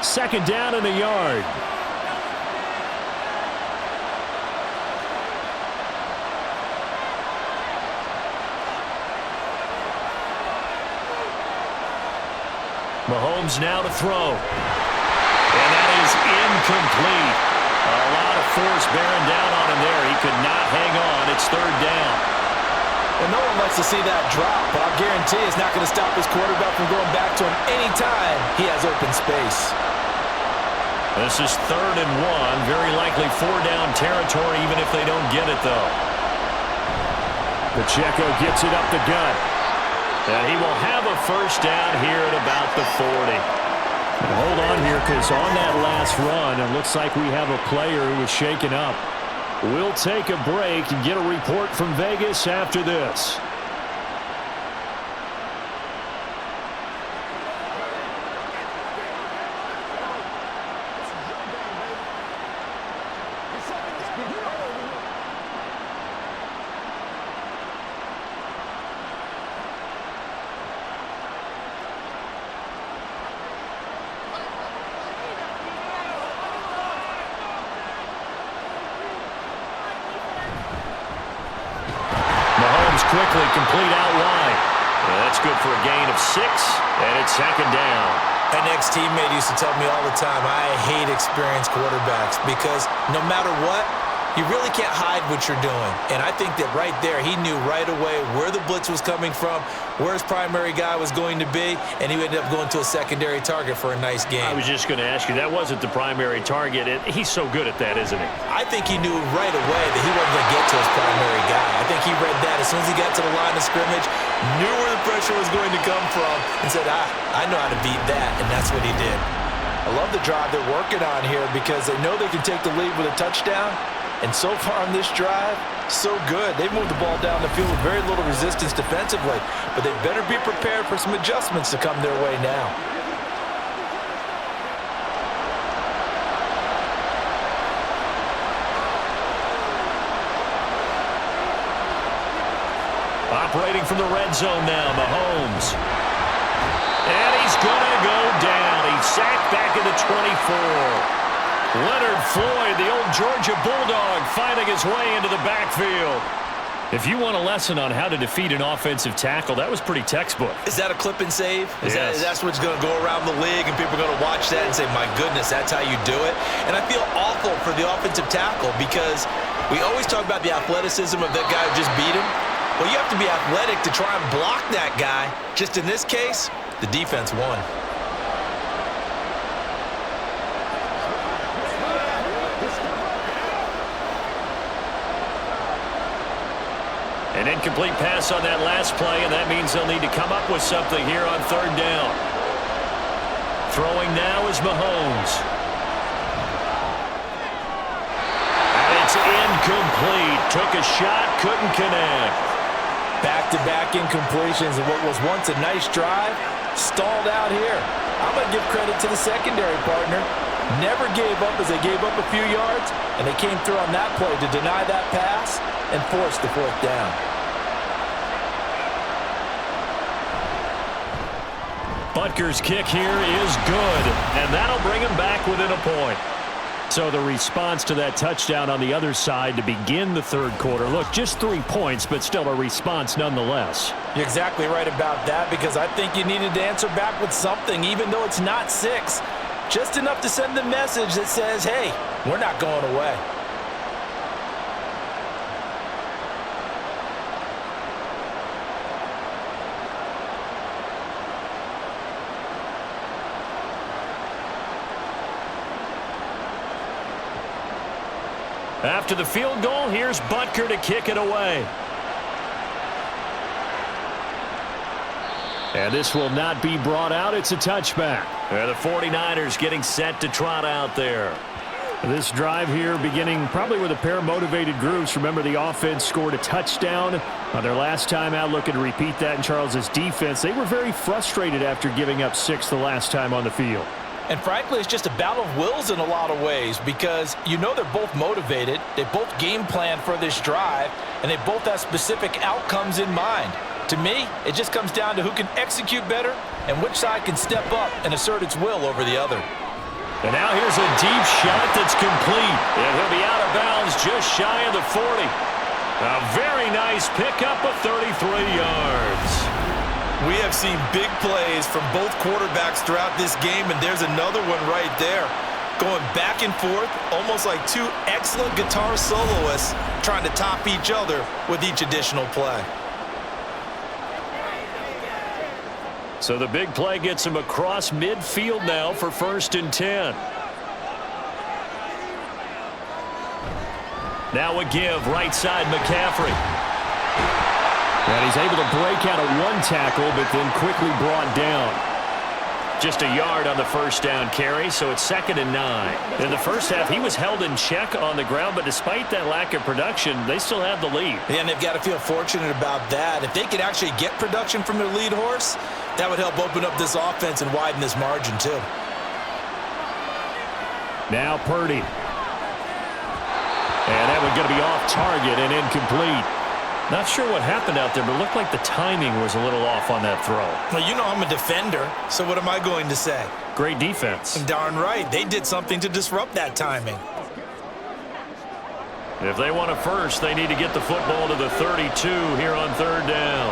Second down and a yard. Mahomes now to throw. And that is incomplete. A lot of force bearing down on him there. He could not hang on. It's third down. Well, no one likes to see that drop, but I'll guarantee it's not going to stop his quarterback from going back to him anytime he has open space. This is third and 1. Very likely 4-down territory, even if they don't get it, though. Pacheco gets it up the gut. And he will have a first down here at about the 40. Hold on here, because on that last run, it looks like we have a player who was shaken up. We'll take a break and get a report from Vegas after this. Quickly complete out wide. That's good for a gain of 6, and it's second down. An ex-teammate used to tell me all the time, I hate experienced quarterbacks because no matter what, you really can't hide what you're doing. And I think that right there, he knew right away where the blitz was coming from, where his primary guy was going to be, and he ended up going to a secondary target for a nice game. I was just going to ask you, that wasn't the primary target. He's so good at that, isn't he? I think he knew right away that he wasn't going to get to his primary guy. I think he read that as soon as he got to the line of scrimmage, knew where the pressure was going to come from, and said, I know how to beat that, and that's what he did. I love the drive they're working on here because they know they can take the lead with a touchdown. And so far on this drive, so good. They've moved the ball down the field with very little resistance defensively, but they better be prepared for some adjustments to come their way now. Operating from the red zone now, Mahomes. And he's going to go down. He's sacked back at the 24. Leonard Floyd, the old Georgia Bulldog, finding his way into the backfield. If you want a lesson on how to defeat an offensive tackle, that was pretty textbook. Is that a clip and save? Yes. That's what's going to go around the league, and people are going to watch that and say, my goodness, that's how you do it? And I feel awful for the offensive tackle because we always talk about the athleticism of that guy who just beat him. Well, you have to be athletic to try and block that guy. Just in this case, the defense won. An incomplete pass on that last play, and that means they'll need to come up with something here on third down. Throwing now is Mahomes. And it's incomplete. Took a shot, couldn't connect. Back-to-back incompletions of what was once a nice drive, stalled out here. I'm going to give credit to the secondary partner. Never gave up as they gave up a few yards, and they came through on that play to deny that pass and force the fourth down. Butker's kick here is good, and that'll bring him back within a point. So the response to that touchdown on the other side to begin the third quarter. Look, just 3 points, but still a response nonetheless. You're exactly right about that because I think you needed to answer back with something, even though it's not 6. Just enough to send the message that says, hey, we're not going away. After the field goal, here's Butker to kick it away. And this will not be brought out. It's a touchback. And the 49ers getting set to trot out there. This drive here beginning probably with a pair of motivated groups. Remember, the offense scored a touchdown on their last time out, looking to repeat that in Charles's defense. They were very frustrated after giving up 6 the last time on the field. And frankly, it's just a battle of wills in a lot of ways because you know they're both motivated. They both game plan for this drive, and they both have specific outcomes in mind. To me, it just comes down to who can execute better and which side can step up and assert its will over the other. And now here's a deep shot that's complete. And he'll be out of bounds just shy of the 40. A very nice pickup of 33 yards. We have seen big plays from both quarterbacks throughout this game, and there's another one right there. Going back and forth, almost like two excellent guitar soloists trying to top each other with each additional play. So the big play gets him across midfield now for 1st and 10. Now a give, right side McCaffrey. And he's able to break out of one tackle, but then quickly brought down. Just a yard on the first down carry, so it's 2nd and 9. In the first half, he was held in check on the ground, but despite that lack of production, they still have the lead. Yeah, and they've got to feel fortunate about that. If they could actually get production from their lead horse, that would help open up this offense and widen this margin too. Now Purdy. And that one going to be off target and incomplete. Not sure what happened out there, but it looked like the timing was a little off on that throw. Well, you know I'm a defender, so what am I going to say? Great defense. Darn right. They did something to disrupt that timing. If they want a first, they need to get the football to the 32 here on 3rd down.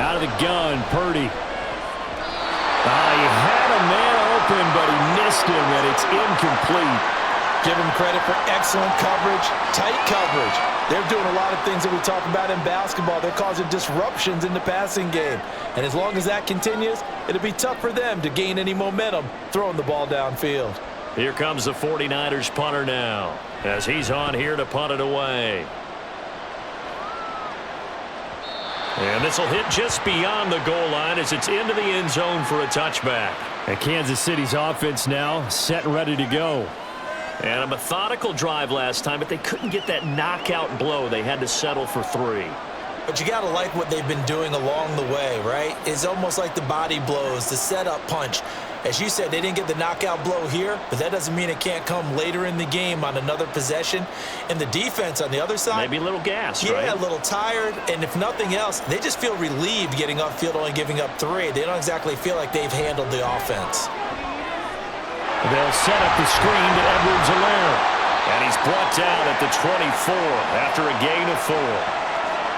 Out of the gun, Purdy. He had a man open, but he missed him, and it's incomplete. Give him credit for excellent coverage, tight coverage. They're doing a lot of things that we talk about in basketball. They're causing disruptions in the passing game. And as long as that continues, it'll be tough for them to gain any momentum throwing the ball downfield. Here comes the 49ers punter now, as he's on here to punt it away. And this will hit just beyond the goal line as it's into the end zone for a touchback. And Kansas City's offense now set and ready to go. And a methodical drive last time, but they couldn't get that knockout blow. They had to settle for 3. But you got to like what they've been doing along the way, right? It's almost like the body blows, the setup punch. As you said, they didn't get the knockout blow here, but that doesn't mean it can't come later in the game on another possession. And the defense on the other side, maybe a little gassed, yeah, right? A little tired. And if nothing else, they just feel relieved getting upfield, only giving up 3. They don't exactly feel like they've handled the offense. They'll set up the screen to Edwards-Helaire. And he's brought down at the 24 after a gain of 4.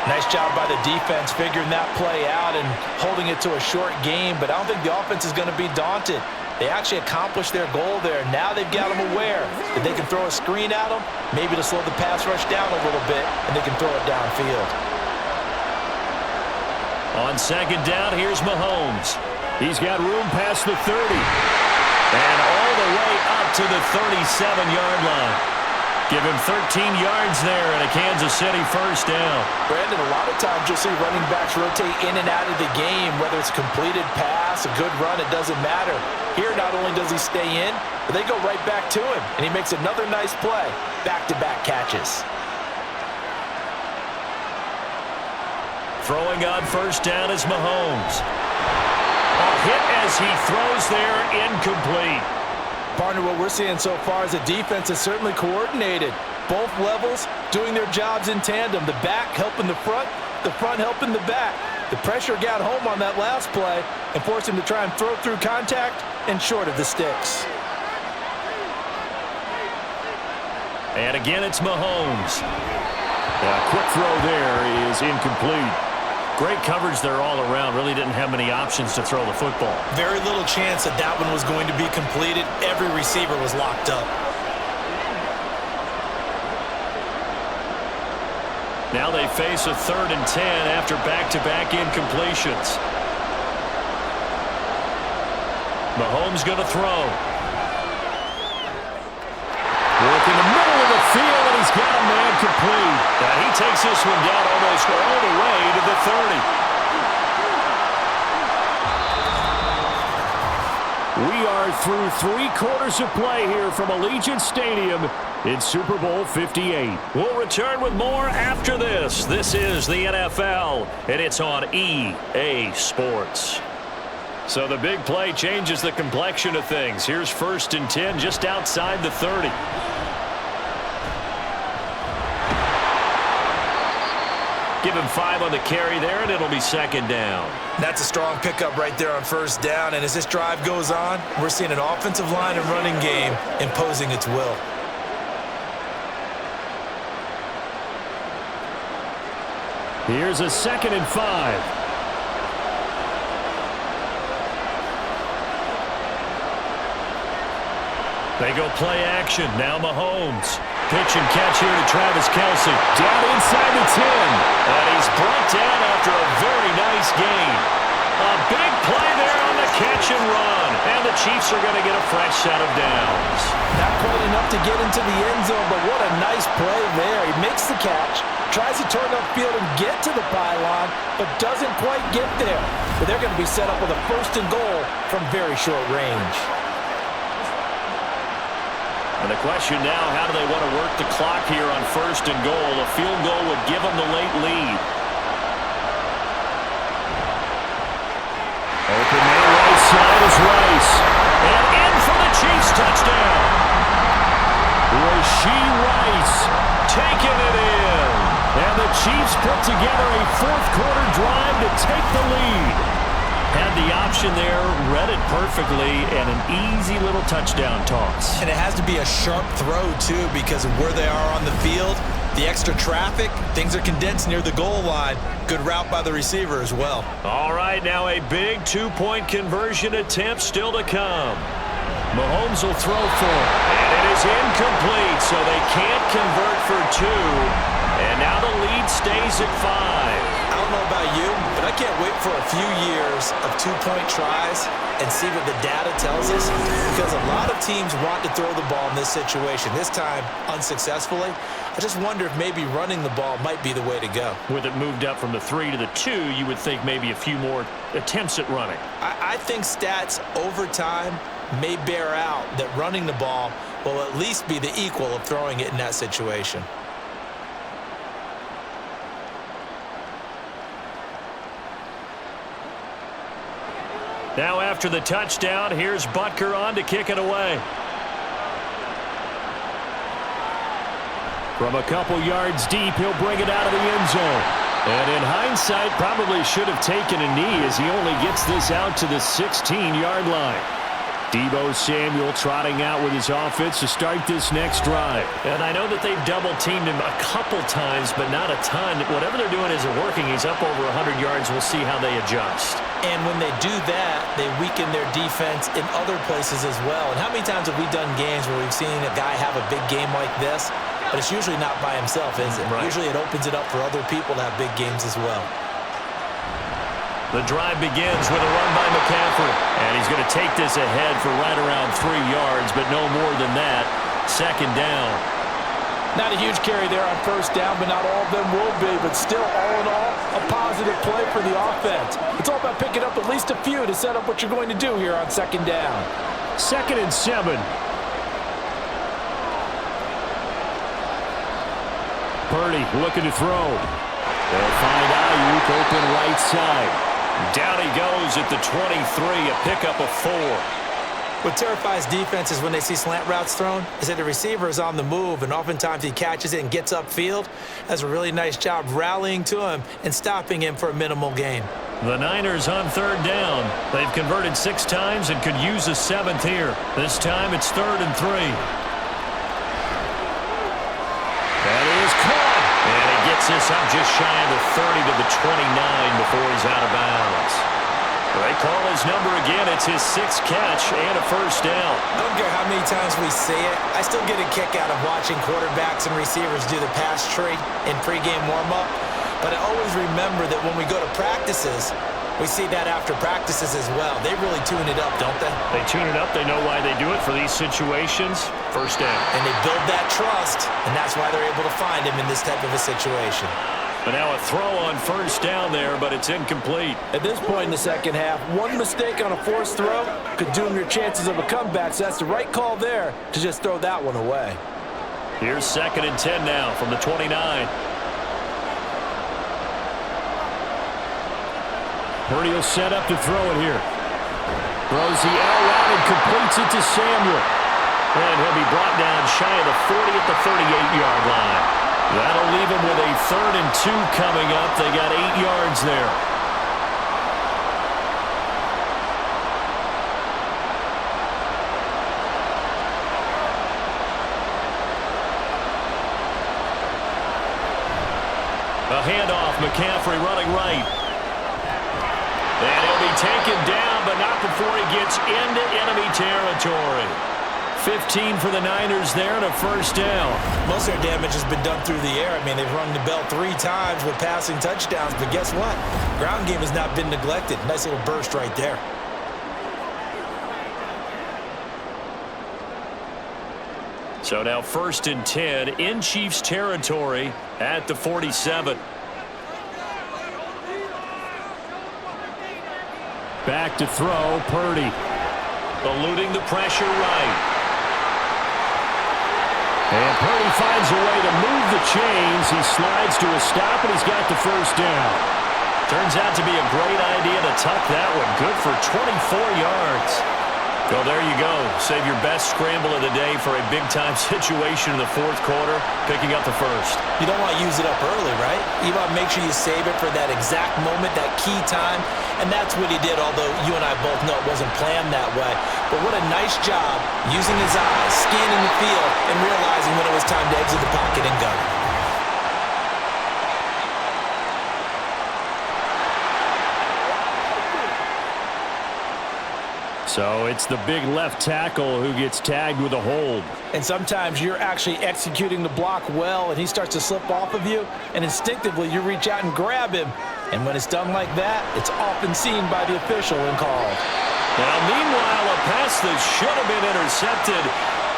Nice job by the defense figuring that play out and holding it to a short game, but I don't think the offense is going to be daunted. They actually accomplished their goal there. Now they've got them aware that they can throw a screen at them, maybe to slow the pass rush down a little bit, and they can throw it downfield. On 2nd down, here's Mahomes. He's got room past the 30. And all the way up to the 37-yard line. Give him 13 yards there and a Kansas City first down. Brandon, a lot of times you'll see running backs rotate in and out of the game, whether it's a completed pass, a good run, it doesn't matter. Here, not only does he stay in, but they go right back to him, and he makes another nice play. Back-to-back catches. Throwing on first down is Mahomes. A hit as he throws there, incomplete. Partner, what we're seeing so far is the defense is certainly coordinated. Both levels doing their jobs in tandem. The back helping the front helping the back. The pressure got home on that last play and forced him to try and throw through contact and short of the sticks. And again, it's Mahomes. A quick throw there is incomplete. Great coverage there all around. Really didn't have many options to throw the football. Very little chance that that one was going to be completed. Every receiver was locked up. Now they face a 3rd and 10 after back-to-back incompletions. Mahomes going to throw. Work in the middle of the field, and he's got a man complete. And he takes this one down almost all the way to the 30. We are through 3 quarters of play here from Allegiant Stadium in Super Bowl 58. We'll return with more after this. This is the NFL, and it's on EA Sports. So the big play changes the complexion of things. Here's 1st and 10 just outside the 30. Give him 5 on the carry there, and it'll be 2nd down. That's a strong pickup right there on 1st down. And as this drive goes on, we're seeing an offensive line and running game imposing its will. Here's a 2nd and 5. They go play action. Now Mahomes. Pitch and catch here to Travis Kelce. Down inside the 10. And he's brought down after a very nice gain. A big play there on the catch and run. And the Chiefs are going to get a fresh set of downs. Not quite enough to get into the end zone, but what a nice play there. He makes the catch, tries to turn upfield and get to the pylon, but doesn't quite get there. But they're going to be set up with a 1st and goal from very short range. And the question now, how do they want to work the clock here on 1st and goal? A field goal would give them the late lead. Open man right side is Rice. And in for the Chiefs touchdown. Rashee Rice taking it in. And the Chiefs put together a 4th quarter drive to take the lead. Had the option there, read it perfectly, and an easy little touchdown toss. And it has to be a sharp throw, too, because of where they are on the field. The extra traffic, things are condensed near the goal line. Good route by the receiver as well. All right, now a big 2-point conversion attempt still to come. Mahomes will throw for it, and it is incomplete, so they can't convert for 2. And now the lead stays at 5. I don't know about you, but I can't wait for a few years of 2-point tries and see what the data tells us, because a lot of teams want to throw the ball in this situation, this time unsuccessfully. I just wonder if maybe running the ball might be the way to go. With it moved up from the 3 to the 2, you would think maybe a few more attempts at running. I think stats over time may bear out that running the ball will at least be the equal of throwing it in that situation. Now after the touchdown, here's Butker on to kick it away. From a couple yards deep, he'll bring it out of the end zone. And in hindsight, probably should have taken a knee as he only gets this out to the 16-yard line. Deebo Samuel trotting out with his offense to start this next drive. And I know that they've double-teamed him a couple times, but not a ton. Whatever they're doing isn't working. He's up over 100 yards. We'll see how they adjust. And when they do that, they weaken their defense in other places as well. And how many times have we done games where we've seen a guy have a big game like this, but it's usually not by himself, is it? Right. Usually it opens it up for other people to have big games as well. The drive begins with a run by McCaffrey. And he's going to take this ahead for right around 3 yards, but no more than that. 2nd down. Not a huge carry there on 1st down, but not all of them will be. But still, all in all, a positive play for the offense. It's all about picking up at least a few to set up what you're going to do here on 2nd down. 2nd and 7. Purdy looking to throw. They'll find Aiyuk open right side. Down he goes at the 23, a pickup of 4. What terrifies defenses when they see slant routes thrown is that the receiver is on the move, and oftentimes he catches it and gets upfield. Does a really nice job rallying to him and stopping him for a minimal gain. The Niners on 3rd down. They've converted 6 times and could use a 7th here. This time it's 3rd and 3. That is caught. And he gets this up just shy of the 30 to the 29 before he's out of bounds. They call his number again. It's his 6th catch and a 1st down. I don't care how many times we see it. I still get a kick out of watching quarterbacks and receivers do the pass tree in pregame warm-up. But I always remember that when we go to practices, we see that after practices as well. They really tune it up, don't they? They tune it up. They know why they do it for these situations. 1st down. And they build that trust, and that's why they're able to find him in this type of a situation. And now a throw on first down there, but it's incomplete. At this point in the second half, one mistake on a forced throw could doom your chances of a comeback, so that's the right call there to just throw that one away. Here's 2nd and 10 now from the 29. Purdy will set up to throw it here. Throws the L route and completes it to Samuel. And he'll be brought down shy of the 40 at the 38-yard line. That'll leave him with a 3rd and 2 coming up. They got 8 yards there. A handoff, McCaffrey running right. And he'll be taken down, but not before he gets into enemy territory. 15 for the Niners there and a first down. Most of their damage has been done through the air. I mean, they've rung the bell 3 times with passing touchdowns, but guess what? Ground game has not been neglected. Nice little burst right there. So now 1st and 10 in Chiefs territory at the 47. Back to throw, Purdy. Eluding the pressure right. And Purdy finds a way to move the chains. He slides to a stop, and he's got the first down. Turns out to be a great idea to tuck that one. Good for 24 yards. Well, there you go. Save your best scramble of the day for a big-time situation in the 4th quarter, picking up the first. You don't want to use it up early, right? You want to make sure you save it for that exact moment, that key time, and that's what he did, although you and I both know it wasn't planned that way. But what a nice job using his eyes, scanning the field, and realizing when it was time to exit the pocket and go. So it's the big left tackle who gets tagged with a hold. And sometimes you're actually executing the block well, and he starts to slip off of you, and instinctively you reach out and grab him. And when it's done like that, it's often seen by the official and called. Now, meanwhile, a pass that should have been intercepted,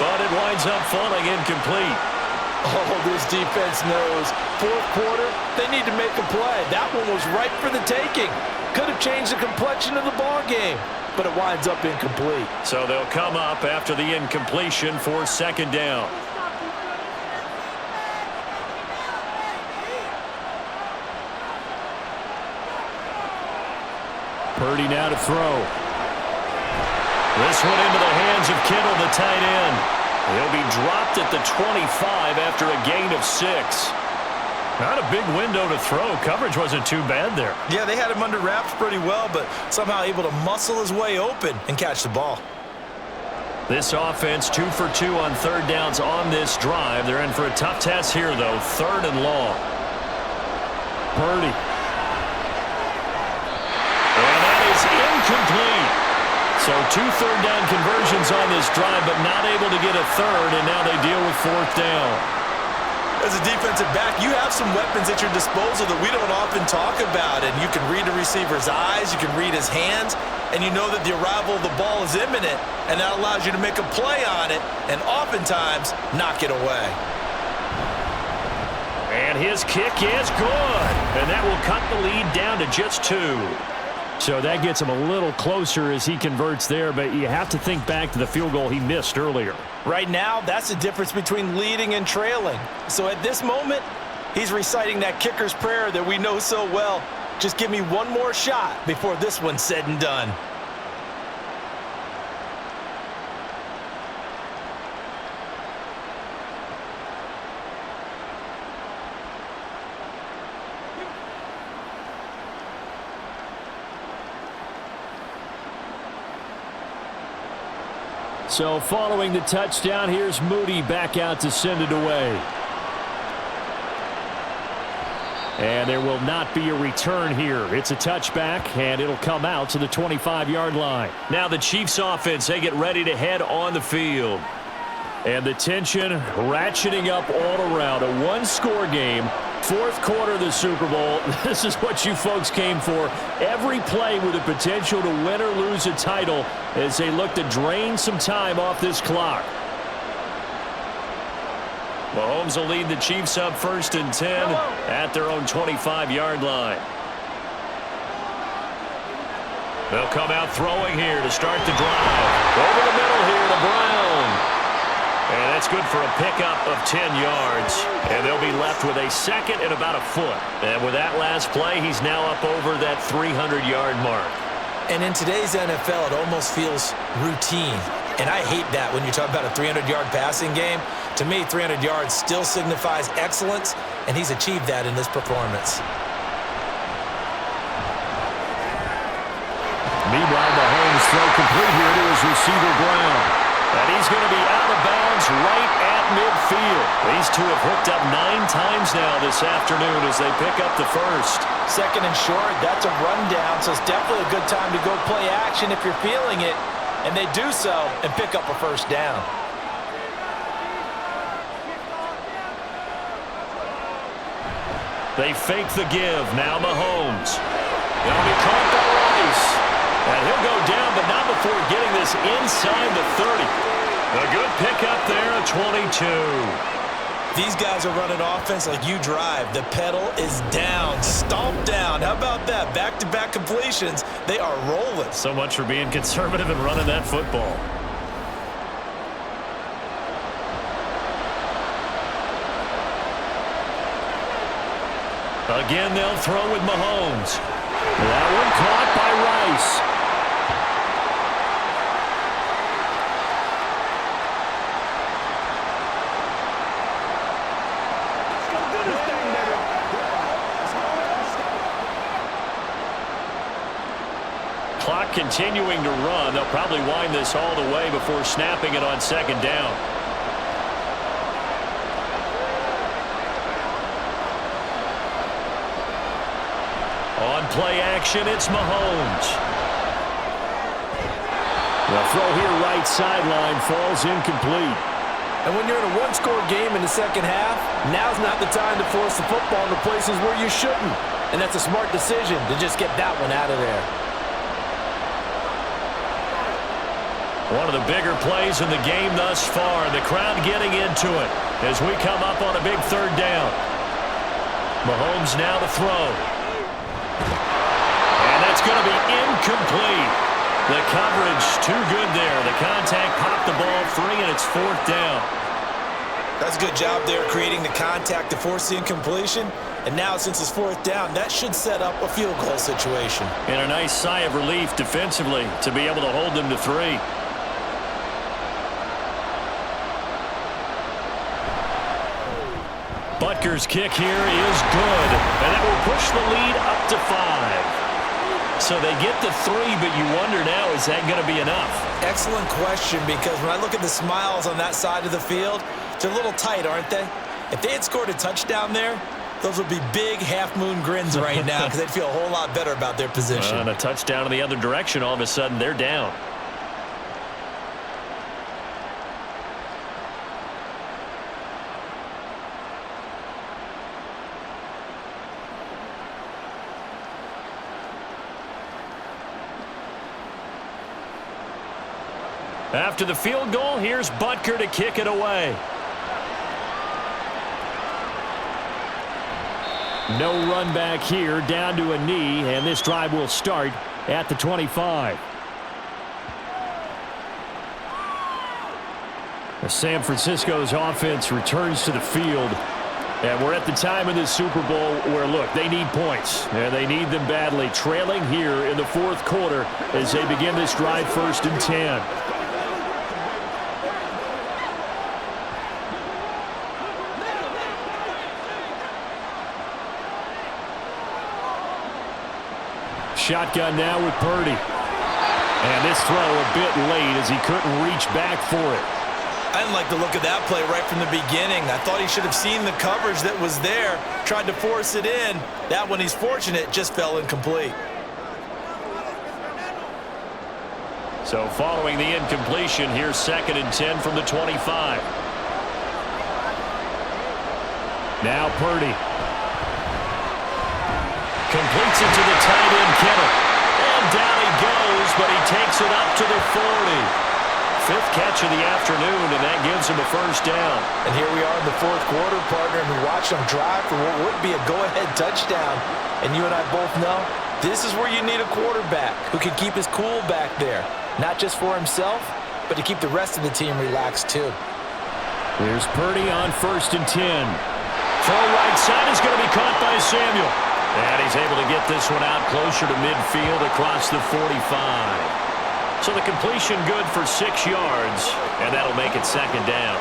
but it winds up falling incomplete. Oh, this defense knows. 4th quarter, they need to make a play. That one was ripe for the taking. Could have changed the complexion of the ball game, but it winds up incomplete. So they'll come up after the incompletion for 2nd down. Purdy now to throw. This one into the hands of Kittle, the tight end. He'll be dropped at the 25 after a gain of 6. Not a big window to throw. Coverage wasn't too bad there. Yeah, they had him under wraps pretty well, but somehow able to muscle his way open and catch the ball. This offense 2 for 2 on 3rd downs on this drive. They're in for a tough test here, though. 3rd and long. Purdy. And that is incomplete. So 2 third-down conversions on this drive, but not able to get a 3rd, and now they deal with 4th down. As a defensive back, you have some weapons at your disposal that we don't often talk about, and you can read the receiver's eyes, you can read his hands, and you know that the arrival of the ball is imminent, and that allows you to make a play on it and oftentimes knock it away. And his kick is good, and that will cut the lead down to just 2. So that gets him a little closer as he converts there, but you have to think back to the field goal he missed earlier. Right now, that's the difference between leading and trailing. So at this moment, he's reciting that kicker's prayer that we know so well. Just give me one more shot before this one's said and done. So following the touchdown, here's Moody back out to send it away. And there will not be a return here. It's a touchback, and it'll come out to the 25-yard line. Now the Chiefs offense, they get ready to head on the field. And the tension ratcheting up all around. A one-score game. 4th quarter of the Super Bowl. This is what you folks came for. Every play with the potential to win or lose a title as they look to drain some time off this clock. Mahomes will lead the Chiefs up 1st and 10 at their own 25-yard line. They'll come out throwing here to start the drive. Over the middle here to Brown. And that's good for a pickup of 10 yards. And they'll be left with a second and about a foot. And with that last play, he's now up over that 300-yard mark. And in today's NFL, it almost feels routine. And I hate that when you talk about a 300-yard passing game. To me, 300 yards still signifies excellence, and he's achieved that in this performance. Meanwhile, Mahomes throw complete here to his receiver Brown. And he's going to be out of bounds right at midfield. These two have hooked up 9 times now this afternoon as they pick up the first. Second and short, that's a rundown, so it's definitely a good time to go play action if you're feeling it. And they do so and pick up a first down. They fake the give. Now Mahomes. They'll be caught by Rice. And he'll go down, but not before getting this inside the 30. A good pickup there, a 22. These guys are running offense like you drive. The pedal is down, stomped down. How about that? Back-to-back completions. They are rolling. So much for being conservative and running that football. Again, they'll throw with Mahomes. That one caught by Rice. Clock continuing to run. They'll probably wind this all the way before snapping it on 2nd down. On play action, it's Mahomes. The throw here right sideline falls incomplete. And when you're in a one-score game in the second half, now's not the time to force the football into places where you shouldn't. And that's a smart decision to just get that one out of there. One of the bigger plays in the game thus far. The crowd getting into it as we come up on a big 3rd down. Mahomes now to throw. And that's going to be incomplete. The coverage too good there. The contact popped the ball free, and it's 4th down. That's a good job there creating the contact to force the incompletion. And now since it's 4th down, that should set up a field goal situation. And a nice sigh of relief defensively to be able to hold them to 3. Butker's kick here is good, and that will push the lead up to 5. So they get the 3, but you wonder now, is that going to be enough? Excellent question, because when I look at the smiles on that side of the field, they're a little tight, aren't they? If they had scored a touchdown there, those would be big half-moon grins right now because they'd feel a whole lot better about their position. And a touchdown in the other direction, all of a sudden they're down. After the field goal, here's Butker to kick it away. No run back here, down to a knee, and this drive will start at the 25. San Francisco's offense returns to the field, and we're at the time in this Super Bowl where, look, they need points, and they need them badly, trailing here in the 4th quarter as they begin this drive 1st and 10. Shotgun now with Purdy. And this throw a bit late as he couldn't reach back for it. I didn't like the look of that play right from the beginning. I thought he should have seen the coverage that was there, tried to force it in. That one, he's fortunate, just fell incomplete. So following the incompletion, here's 2nd and 10 from the 25. Now Purdy. Completes it to the tight end, Kittle. And down he goes, but he takes it up to the 40. fifth catch of the afternoon, and that gives him a first down. And here we are in the fourth quarter, partner, and we watched him drive for what would be a go-ahead touchdown. And you and I both know this is where you need a quarterback who can keep his cool back there, not just for himself, but to keep the rest of the team relaxed too. Here's Purdy on 1st and 10. Throw right side is going to be caught by Samuel. And he's able to get this one out closer to midfield across the 45. So the completion good for 6 yards, and that'll make it second down.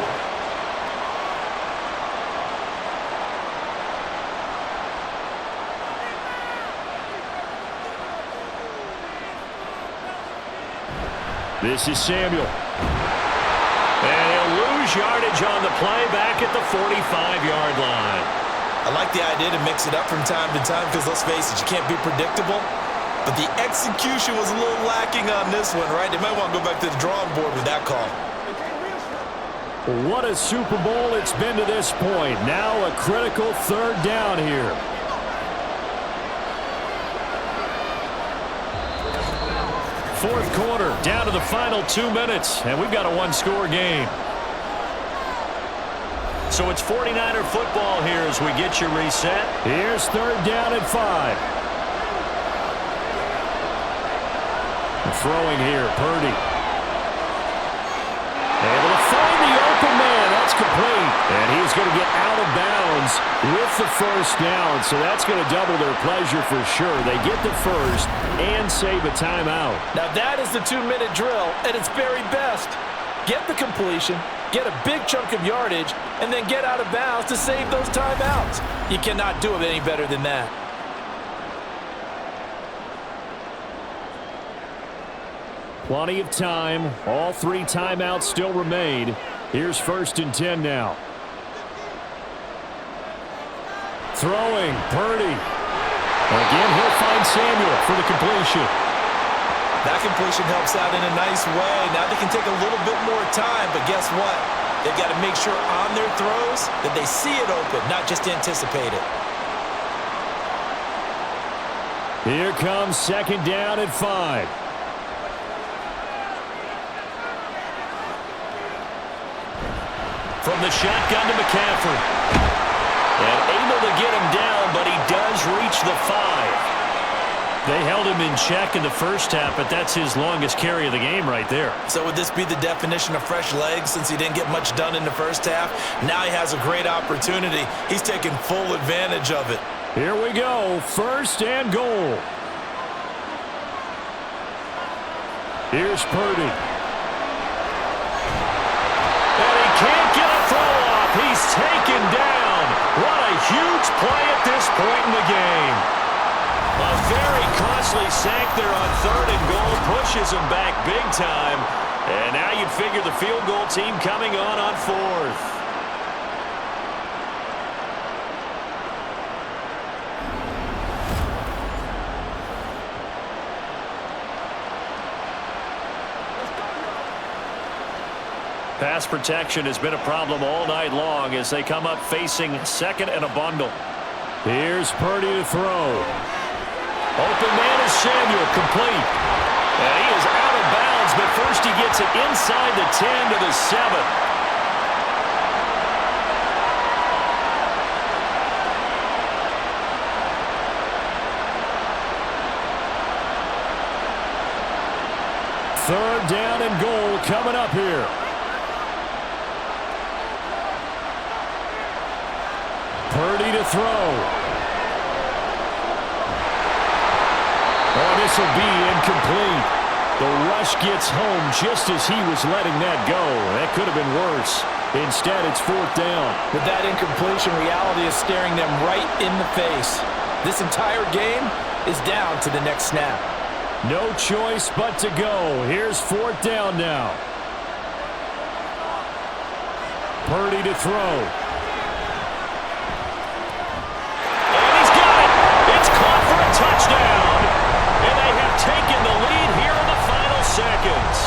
This is Samuel. And he'll lose yardage on the play back at the 45-yard line. I like the idea to mix it up from time to time because, let's face it, you can't be predictable. But the execution was a little lacking on this one, right? They might want to go back to the drawing board with that call. What a Super Bowl it's been to this point. Now a critical third down here. Fourth quarter, down to the final 2 minutes, and we've got a one-score game. So it's 49er football here as we get you reset. Here's third down and 5. Throwing here, Purdy. Able to find the open man. That's complete. And he's going to get out of bounds with the first down. So that's going to double their pleasure for sure. They get the first and save a timeout. Now that is the 2-minute drill at its very best. Get the completion, get a big chunk of yardage, and then get out of bounds to save those timeouts. You cannot do it any better than that. Plenty of time. All 3 timeouts still remain. Here's 1st and 10 now. Throwing, Purdy. Again, he'll find Samuel for the completion. That completion helps out in a nice way. Now they can take a little bit more time, but guess what? They've got to make sure on their throws that they see it open, not just anticipate it. Here comes 2nd down and 5. From the shotgun to McCaffrey. And able to get him down, but he does reach the 5. They held him in check in the first half, but that's his longest carry of the game right there. So would this be the definition of fresh legs since he didn't get much done in the first half? Now he has a great opportunity. He's taking full advantage of it. Here we go. 1st and goal. Here's Purdy. And he can't get a throw off. He's taken down. What a huge play at this point in the game. A very costly sack there on 3rd and goal. Pushes him back big time. And now you'd figure the field goal team coming on 4th. Pass protection has been a problem all night long as they come up facing 2nd and a bundle. Here's Purdy to throw. Open man is Samuel, complete. And he is out of bounds, but first he gets it inside the 10 to the 7. Third down and goal coming up here. Purdy to throw. Oh, this will be incomplete. The rush gets home just as he was letting that go. That could have been worse. Instead, it's 4th down. With that incompletion, reality is staring them right in the face. This entire game is down to the next snap. No choice but to go. Here's 4th down now. Purdy to throw. Touchdown, and they have taken the lead here in the final seconds.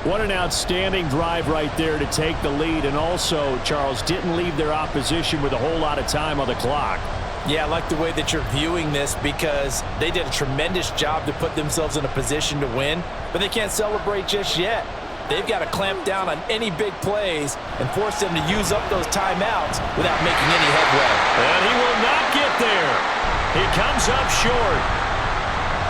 What an outstanding drive right there to take the lead, and also, Charles, didn't leave their opposition with a whole lot of time on the clock. Yeah, I like the way that you're viewing this because they did a tremendous job to put themselves in a position to win, but they can't celebrate just yet. They've got to clamp down on any big plays and force them to use up those timeouts without making any headway. And he will not get there. He comes up short.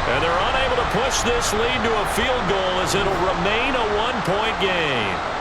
And they're unable to push this lead to a field goal as it'll remain a one-point game.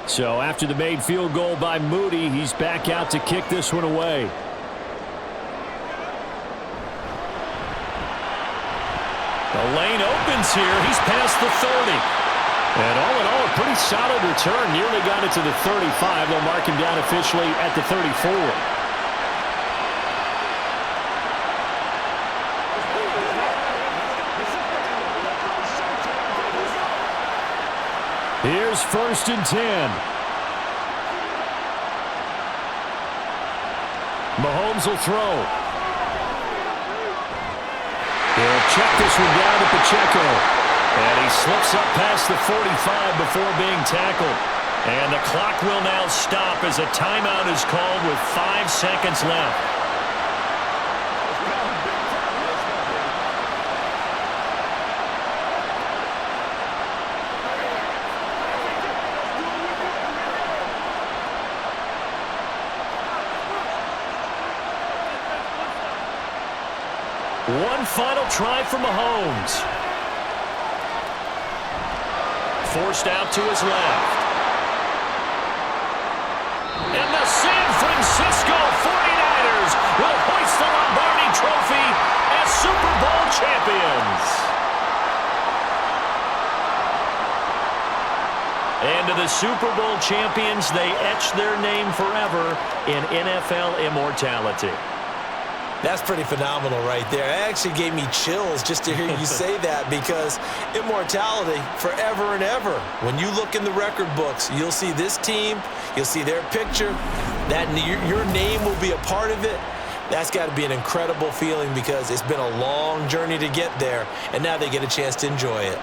So after the made field goal by Moody, he's back out to kick this one away. The lane opens here. He's past the 30. And all in all, a pretty solid return. Nearly got it to the 35. They'll mark him down officially at the 34. Here's 1st and 10. Mahomes will throw. He'll check this one down to Pacheco. And he slips up past the 45 before being tackled. And the clock will now stop as a timeout is called with 5 seconds left. One final try for Mahomes. Forced out to his left. And the San Francisco 49ers will hoist the Lombardi Trophy as Super Bowl champions. And to the Super Bowl champions, they etch their name forever in NFL immortality. That's pretty phenomenal right there. It actually gave me chills just to hear you say that because immortality forever and ever. When you look in the record books, you'll see this team, you'll see their picture, that your name will be a part of it. That's got to be an incredible feeling because it's been a long journey to get there, and now they get a chance to enjoy it.